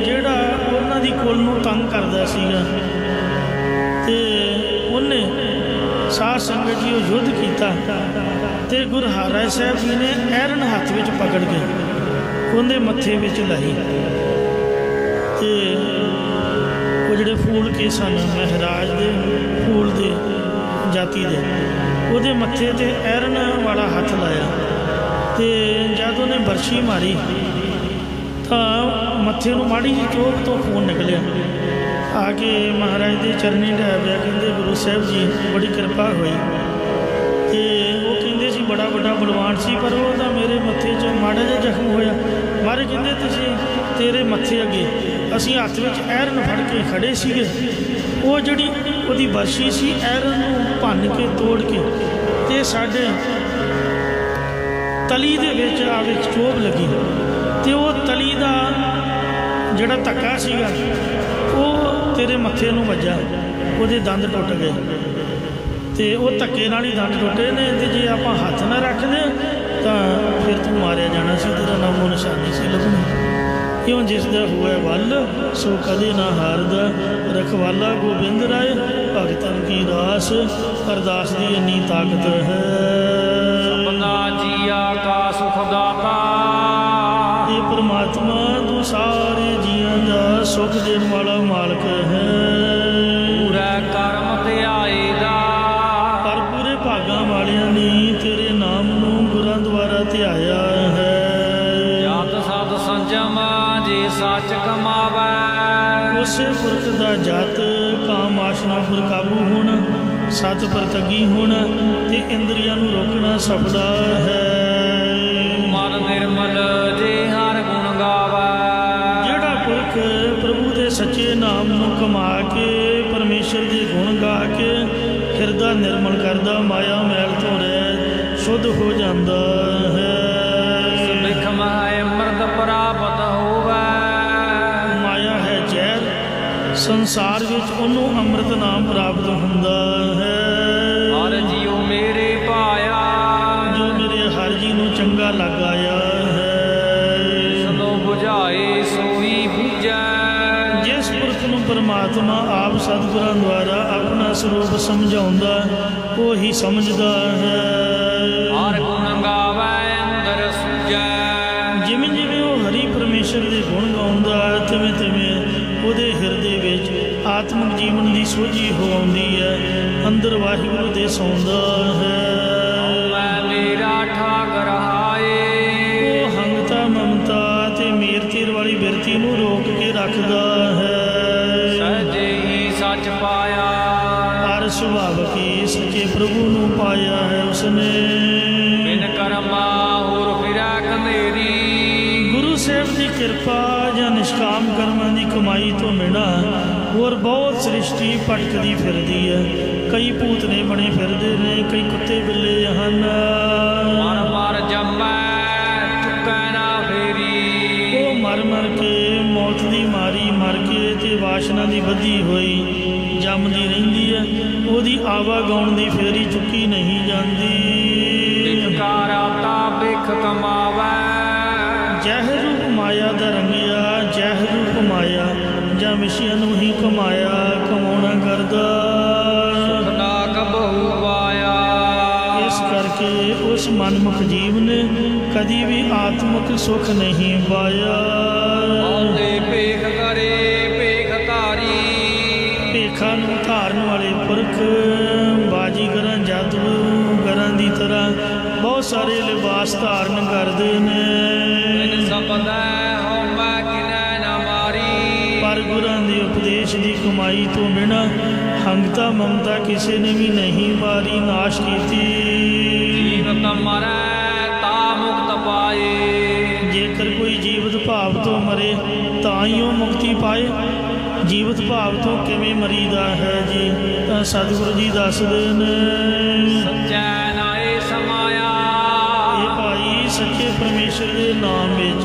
ਜਿਹੜਾ ਉਹਨਾਂ ਦੀ ਕੁਲ ਨੂੰ ਤੰਗ ਕਰਦਾ ਸੀਗਾ, ਅਤੇ ਉਹਨੇ ਸਾਧ ਸੰਗਤ ਜੀ ਉਹ ਯੁੱਧ ਕੀਤਾ। ਅਤੇ ਗੁਰੂ ਹਰਿਰਾਏ ਸਾਹਿਬ ਜੀ ਨੇ ਐਰਨ ਹੱਥ ਵਿੱਚ ਪਕੜ ਕੇ ਉਹਦੇ ਮੱਥੇ ਵਿੱਚ ਲਾਈ। ਅਤੇ ਉਹ ਜਿਹੜੇ ਫੂਲ ਕੇ ਸਨ ਮਹਾਰਾਜ ਦੇ ਫੂਲ ਦੇ ਜਾਤੀ ਦੇ, ਉਹਦੇ ਮੱਥੇ 'ਤੇ ਐਰਨ ਵਾਲਾ ਹੱਥ ਲਾਇਆ। ਅਤੇ ਜਦ ਉਹਨੇ ਬਰਛੀ ਮਾਰੀ ਤਾਂ ਮੱਥੇ ਨੂੰ ਮਾੜੀ ਜਿਹੀ ਚੋਕ ਤੋਂ ਖੂਨ ਨਿਕਲਿਆ। ਆ ਕੇ ਮਹਾਰਾਜ ਦੇ ਚਰਨੀ ਢਹਿ ਪਿਆ। ਕਹਿੰਦੇ ਗੁਰੂ ਸਾਹਿਬ ਜੀ ਬੜੀ ਕਿਰਪਾ ਹੋਈ। ਅਤੇ ਉਹ ਕਹਿੰਦੇ ਸੀ ਬੜਾ ਵੱਡਾ ਬਲਵਾਨ ਸੀ, ਪਰ ਉਹਦਾ ਮੇਰੇ ਮੱਥੇ 'ਚ ਮਾੜਾ ਜਿਹਾ ਜ਼ਖਮ ਹੋਇਆ। ਮਹਾਰਾਜ ਕਹਿੰਦੇ ਤੁਸੀਂ ਤੇਰੇ ਮੱਥੇ ਅੱਗੇ ਅਸੀਂ ਹੱਥ ਵਿੱਚ ਐਰਨ ਫੜ ਕੇ ਖੜ੍ਹੇ ਸੀਗੇ, ਉਹ ਜਿਹੜੀ ਉਹਦੀ ਬਰਛੀ ਸੀ ਐਰਨ ਨੂੰ ਭੰਨ ਕੇ ਤੋੜ ਕੇ ਅਤੇ ਸਾਡੇ ਤਲੀ ਦੇ ਵਿੱਚ ਆ ਵਿੱਚ ਚੋਭ ਲੱਗੀ। ਅਤੇ ਉਹ ਤਲੀ ਦਾ ਜਿਹੜਾ ਧੱਕਾ ਸੀਗਾ ਉਹ ਤੇਰੇ ਮੱਥੇ ਨੂੰ ਵੱਜਾ, ਉਹਦੇ ਦੰਦ ਟੁੱਟ ਗਏ। ਅਤੇ ਉਹ ਧੱਕੇ ਨਾਲ ਹੀ ਦੰਦ ਟੁੱਟੇ ਨੇ। ਅਤੇ ਜੇ ਆਪਾਂ ਹੱਥ ਨਾ ਰੱਖਦੇ ਤਾਂ ਫਿਰ ਤੂੰ ਮਾਰਿਆ ਜਾਣਾ ਸੀ, ਤੇਰਾ ਨਾਮੋ ਨਿਸ਼ਾਨੀ ਸੀ ਲੱਭਣੀ। ਕਿਉਂ ਜਿਸ ਦਾ ਹੋਇਆ ਵੱਲ ਸੋ ਕਦੇ ਨਾ ਹਾਰਦਾ, ਰਖਵਾਲਾ ਗੋਬਿੰਦ ਰਾਏ ਭਗਤਨ ਕੀ ਰਾਸ। ਅਰਦਾਸ ਦੀ ਇੰਨੀ ਤਾਕਤ ਹੈ। ਸਭਨਾ ਜੀਆ ਕਾ ਸੁਖ ਦਾਤਾ, ਇਹ ਪਰਮਾਤਮਾ ਤੂੰ ਸਾਰੇ ਜੀਆਂ ਦਾ ਸੁਖ ਦੇਣ ਵਾਲਾ ਮਾਲਕ ਹੈ। ਪੂਰਾ ਕਰਮ ਧਿਆਏ ਦਾ, ਪਰ ਪੂਰੇ ਭਾਗਾਂ ਵਾਲਿਆਂ ਨੇ ਤੇਰੇ ਨਾਮ ਨੂੰ ਗੁਰਾਂ ਦੁਆਰਾ ਧਿਆਇਆ ਹੈ। ਜਤ ਸਤ ਸੰਜਮ ਜੇ ਸੱਚ ਕਮਾਵੈ, ਉਸੇ ਪੁਰਖ ਦਾ ਜਤ ਕਾਮ ਆਸ਼ਨਾ ਪਰ ਕਾਬੂ ਹੋਣਾ, ਸਤ ਪਰ ਤੱਗੀ ਹੋਣਾ ਅਤੇ ਇੰਦਰੀਆਂ ਨੂੰ ਰੋਕਣਾ ਸਫਲਾ ਹੈ। ਮਨ ਨਿਰਮਲ ਜੇ ਹਰ ਗੁਣ ਗਾਵੈ, ਜਿਹੜਾ ਪੁਰਖ ਪ੍ਰਭੂ ਦੇ ਸੱਚੇ ਨਾਮ ਨੂੰ ਕਮਾ ਕੇ ਪਰਮੇਸ਼ਰ ਦੇ ਗੁਣ ਗਾ ਕੇ ਹਿਰਦਾ ਨਿਰਮਲ ਕਰਦਾ, ਮਾਇਆ ਮੈਲ ਤੋਂ ਰਹਿ ਸ਼ੁੱਧ ਹੋ ਜਾਂਦਾ ਹੈ। ਸੁਲਿਖ ਮਹਿ ਅੰਮ੍ਰਿਤ ਪ੍ਰਾਪਤ ਹੋਵੈ, ਮਾਇਆ ਹੈ ਜ਼ਹਿਰ, ਸੰਸਾਰ ਵਿੱਚ ਉਹਨੂੰ ਅੰਮ੍ਰਿਤ ਨਾਮ ਪ੍ਰਾਪਤ ਹੁੰਦਾ ਹੈ। ਹਰ ਜੀਉ ਮੇਰੇ ਪਾਇਆ, ਜੋ ਮੇਰੇ ਹਰ ਜੀ ਨੂੰ ਚੰਗਾ ਲੱਗ ਆਇਆ ਹੈ। ਸਦੋ ਬੁਝਾਏ ਸੋਈ ਬੁਝੈ, ਜਿਸ ਪੁਰਖ ਨੂੰ ਪਰਮਾਤਮਾ ਆਪ ਸਤਿਗੁਰਾਂ ਦੁਆਰਾ ਆਪਣਾ ਸਰੂਪ ਸਮਝਾਉਂਦਾ ਉਹ ਹੀ ਸਮਝਦਾ ਹੈ। ਹਰ ਗੁਣ ਗਾਵੈ ਅੰਦਰ ਸੁਝੈ, ਜਿਵੇਂ ਜਿਵੇਂ ਉਹ ਹਰੀ ਪਰਮੇਸ਼ਰ ਦੇ ਗੁਣ ਗਾਉਂਦਾ ਤਿਵੇਂ ਤਿਵੇਂ ਉਹਦੇ ਹਿਰਦੇ ਵਿੱਚ ਆਤਮਿਕ ਜੀਵਨ ਦੀ ਸੋਝੀ ਹੋ ਆਉਂਦੀ ਹੈ, ਅੰਦਰ ਵਾਹਿਗੁਰੂ ਦੇ ਸੌਂਦਾ ਹੈ। ਮੈਂ ਮੇਰਾ ਠਾਕਰ ਹਾਏ, ਉਹ ਹੰਗਤਾ ਮਮਤਾ ਤੇ ਮੇਰ ਤੀਰ ਵਾਲੀ ਬਿਰਤੀ ਨੂੰ ਰੋਕ ਕੇ ਰੱਖਦਾ ਹੈ। ਸਹਿਜੇ ਹੀ ਸੱਚ ਪਾਇਆ, ਹਰ ਸੁਭਾਵ ਕੀ ਸੱਚੇ ਪ੍ਰਭੂ ਨੂੰ ਪਾਇਆ ਹੈ ਉਸਨੇ। ਬਿਨ ਕਰਮਾ ਹੋਰ ਫਿਰੈ ਕਨੇਰੀ, ਗੁਰੂ ਸਾਹਿਬ ਦੀ ਕਿਰਪਾ ਜਾਂ ਨਿਸ਼ਕਾਮ ਕਰਮਾਂ ਦੀ ਕਮਾਈ ਤੋਂ ਬਿਨਾਂ ਹੋਰ ਬਹੁਤ ਸ੍ਰਿਸ਼ਟੀ ਭਟਕਦੀ ਫਿਰਦੀ ਹੈ। ਕਈ ਭੂਤਨੇ ਬਣੇ ਫਿਰਦੇ ਨੇ, ਕਈ ਕੁੱਤੇ ਬਿੱਲੇ ਹਨ। ਮਰ ਮਰ ਜੰਮੈ ਚੁੱਕੈ ਨਾ ਫੇਰੀ, ਉਹ ਮਰ ਮਰ ਕੇ ਮੌਤ ਦੀ ਮਾਰੀ ਮਰ ਕੇ ਤੇ ਵਾਸ਼ਨਾ ਦੀ ਵਧੀ ਹੋਈ ਜੰਮਦੀ ਰਹਿੰਦੀ ਹੈ, ਉਹਦੀ ਆਵਾਗਾਉਣ ਦੀ ਫੇਰੀ ਚੁੱਕੀ ਨਹੀਂ ਜਾਂਦੀ। ਕਾਰਾਤਾ ਬਿਖ ਕਮਾਵੈ ਜਹ ਰੂਪ ਮਾਇਆ ਦਾ ਰੰਗਿਆ, ਜਹ ਰੂਪ ਮਾਇਆ ਜਾਂ ਵਿਸ਼ਿਆਂ ਨੂੰ ਹੀ ਕਮਾਇਆ ਕਮਾਉਣਾ ਕਰਦਾ। ਨਾ ਕਬਹੂ ਪਾਇਆ ਇਸ ਕਰਕੇ ਉਸ ਮਨਮੁਖ ਜੀਵ ਨੇ ਕਦੀ ਵੀ ਆਤਮਿਕ ਸੁਖ ਨਹੀਂ ਪਾਇਆ। ਆਉਂਦੇ ਭੇਖ ਕਰੇ ਭੇਖ ਧਾਰੀ ਭੇਖਾਂ ਨੂੰ ਧਾਰਨ ਵਾਲੇ ਪੁਰਖ ਬਾਜੀਗਰਾਂ ਜਾਦੂਗਰਾਂ ਦੀ ਤਰ੍ਹਾਂ ਬਹੁਤ ਸਾਰੇ ਲਿਬਾਸ ਧਾਰਨ ਕਰਦੇ ਨੇ। ਸਬਦੈ ਹਉਮੈ ਕਿਨੈ ਨਾ ਮਾਰੀ ਪਰ ਗੁਰਾਂ ਦੇ ਉਪਦੇਸ਼ ਦੀ ਕਮਾਈ ਤੋਂ ਬਿਨਾਂ ਹੰਗਤਾ ਮਮਤਾ ਕਿਸੇ ਨੇ ਵੀ ਨਹੀਂ ਮਾਰੀ, ਨਾਸ਼ ਕੀਤੀ। ਜੀਵਤ ਮਰੈ ਤਾ ਮੁਕਤ ਪਾਏ ਜੇਕਰ ਕੋਈ ਜੀਵਤ ਭਾਵ ਤੋਂ ਮਰੇ ਤਾਂ ਹੀ ਉਹ ਮੁਕਤੀ ਪਾਏ। ਜੀਵਤ ਭਾਵ ਤੋਂ ਕਿਵੇਂ ਮਰੀਦਾ ਹੈ ਜੀ, ਤਾਂ ਸਤਿਗੁਰੂ ਜੀ ਦੱਸਦੇ ਨੇ। ਸੱਚੈ ਨਾਏ ਸਮਾਇਆ ਇਹ ਭਾਈ ਸੱਚੇ ਪਰਮੇਸ਼ਰ ਦੇ ਨਾਮ ਵਿੱਚ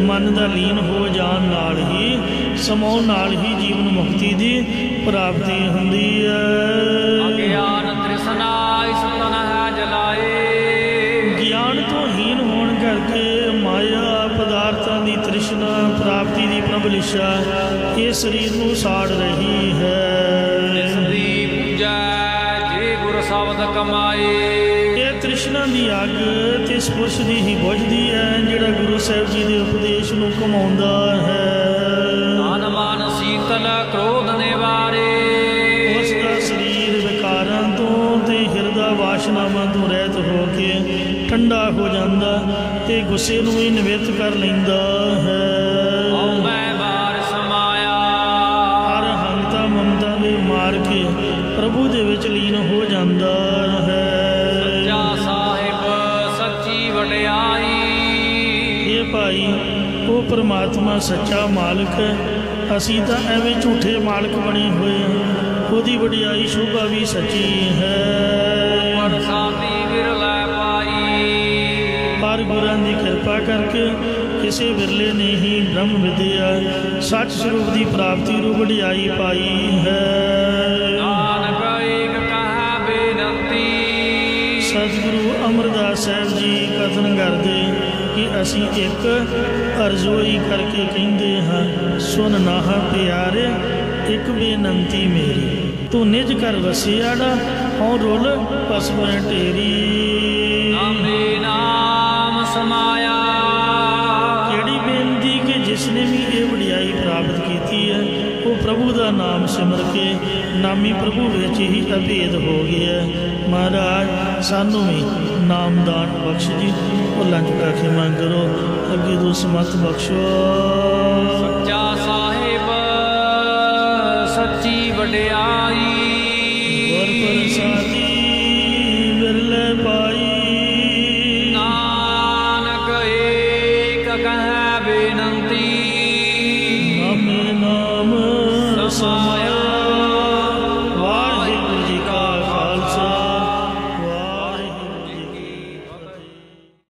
ਮਨ ਦਾ ਲੀਨ ਹੋ ਜਾਣ ਨਾਲ ਹੀ, ਸਮਾਉਣ ਨਾਲ ਹੀ ਜੀਵਨ ਮੁਕਤੀ ਦੀ ਪ੍ਰਾਪਤੀ ਹੁੰਦੀ ਹੈ। ਅਗਿਆਨ ਤ੍ਰਿਸ਼ਨਾ ਇਸ ਤਨ ਹੈ ਜਲਾਏ ਗਿਆਨ ਤੋਂ ਹੀਨ ਹੋਣ ਕਰਕੇ ਮਾਇਆ ਪਦਾਰਥਾਂ ਦੀ ਤ੍ਰਿਸ਼ਨਾ ਪ੍ਰਾਪਤੀ ਦੀ ਪ੍ਰਬਲਿਸ਼ਾ ਇਹ ਸਰੀਰ ਨੂੰ ਸਾੜ ਰਹੀ ਹੈ। ਇਸ ਦੀ ਪੂਜਾ ਜੇ ਗੁਰ ਸ਼ਬਦ ਕਮਾਏ ਇਹ ਤ੍ਰਿਸ਼ਨਾ ਦੀ ਅੱਗ ਤੇ ਇਸ ਪੁਰਸ਼ ਦੀ ਹੀ ਬੁਝਦੀ ਹੈ ਜਿਹੜਾ ਗੁਰੂ ਸਾਹਿਬ ਜੀ ਦੇ ਉਪਦੇਸ਼ ਨੂੰ ਕਮਾਉਂਦਾ ਹੈ। ਤਨ ਮਨ ਸੀਤਲ ਕ੍ਰੋਧ ਨਿਵਾਰੇ ਉਸ ਦਾ ਸਰੀਰ ਵਿਕਾਰਾਂ ਤੋਂ ਤੇ ਹਿਰਦਾ ਵਾਸ਼ਨਾਵਾਂ ਤੋਂ ਰਹਿਤ ਹੋ ਕੇ ਠੰਡਾ ਹੋ ਜਾਂਦਾ ਤੇ ਗੁੱਸੇ ਨੂੰ ਵੀ ਨਿਵਿੱਤ ਕਰ ਲੈਂਦਾ ਹੈ। ਹਉਮੈ ਬਾਰ ਸਮਾਇਆ ਹਰ ਹੰਗਤਾ ਮਮਤਾ ਦੇ ਮਾਰ ਕੇ ਪ੍ਰਭੂ ਦੇ ਵਿੱਚ ਲੀਨ ਹੋ ਜਾਂਦਾ ਹੈ। ਸੱਚਾ ਸਾਹਿਬ ਸੱਚੀ ਵਡਿਆਈ ਇਹ ਭਾਈ ਉਹ ਪਰਮਾਤਮਾ ਸੱਚਾ ਮਾਲਕ ਹੈ, ਅਸੀਂ ਤਾਂ ਐਵੇਂ ਝੂਠੇ ਮਾਲਕ ਬਣੇ ਹੋਏ ਹਾਂ। ਉਹਦੀ ਵਡਿਆਈ ਸ਼ੋਭਾ ਵੀ ਸੱਚੀ ਹੈ। ਬਰਸਾਤੀ ਵਿਰਲੇ ਪਾਈ ਪਰ ਗੁਰਾਂ ਦੀ ਕਿਰਪਾ ਕਰਕੇ ਕਿਸੇ ਵਿਰਲੇ ਨੇ ਹੀ ਬ੍ਰਹਮ ਵਿਦਿਆ ਸੱਚ ਸਰੂਪ ਦੀ ਪ੍ਰਾਪਤੀ ਨੂੰ ਵਡਿਆਈ ਪਾਈ ਹੈ। ਨਾਨਕ ਏਕ ਕਹੈ ਬੇਨੰਤੀ ਸਤਿਗੁਰੂ ਅਮਰਦਾਸ ਸਾਹਿਬ ਜੀ ਕਥਨ ਕਰਦੇ ਕਿ ਅਸੀਂ ਇੱਕ ਅਰਜ਼ੋਈ ਕਰਕੇ ਕਹਿੰਦੇ ਹਾਂ, ਸੁਨ ਨਾਹ ਪਿਆਰੇ ਇੱਕ ਬੇਨੰਤੀ ਮੇਰੀ, ਤੂੰ ਨਿਜ ਕਰ ਵਸਿਆੜਾ ਹਉ ਰੁਲ ਪਸਮੈ ਢੇਰੀ। ਨਾਮੇ ਨਾਮ ਸਮਾਇਆ ਜਿਹੜੀ ਬੇਨਤੀ ਕਿ ਜਿਸ ਨੇ ਵੀ ਇਹ ਵਡਿਆਈ ਪ੍ਰਾਪਤ ਕੀਤੀ ਹੈ ਉਹ ਪ੍ਰਭੂ ਦਾ ਨਾਮ ਸਿਮਰ ਕੇ ਨਾਮੀ ਪ੍ਰਭੂ ਵਿੱਚ ਹੀ ਅਭੇਦ ਹੋ ਗਿਆ। ਮਹਾਰਾਜ ਸਾਨੂੰ ਵੀ ਨਾਮਦਾਨ ਬਖਸ਼ ਜੀ, ਭੁੱਲਾਂ ਚੁੱਕਾ ਖਿਮਾ ਕਰੋ, ਅੱਗੇ ਤੋਂ ਸਮਤ ਬਖਸ਼ੋ। ਸੱਚਾ ਸਾਹਿਬ ਸੱਚੀ ਵਡਿਆਈ ਗੁਰ ਪ੍ਰਸਾਦੀ ਵਿਰਲੇ ਪਾਈ। ਨਾਨਕ ਏਕ ਕਹੈ ਬੇਨੰਤੀ ਨਾਮੇ ਨਾਮ ਸਮਾਇਆ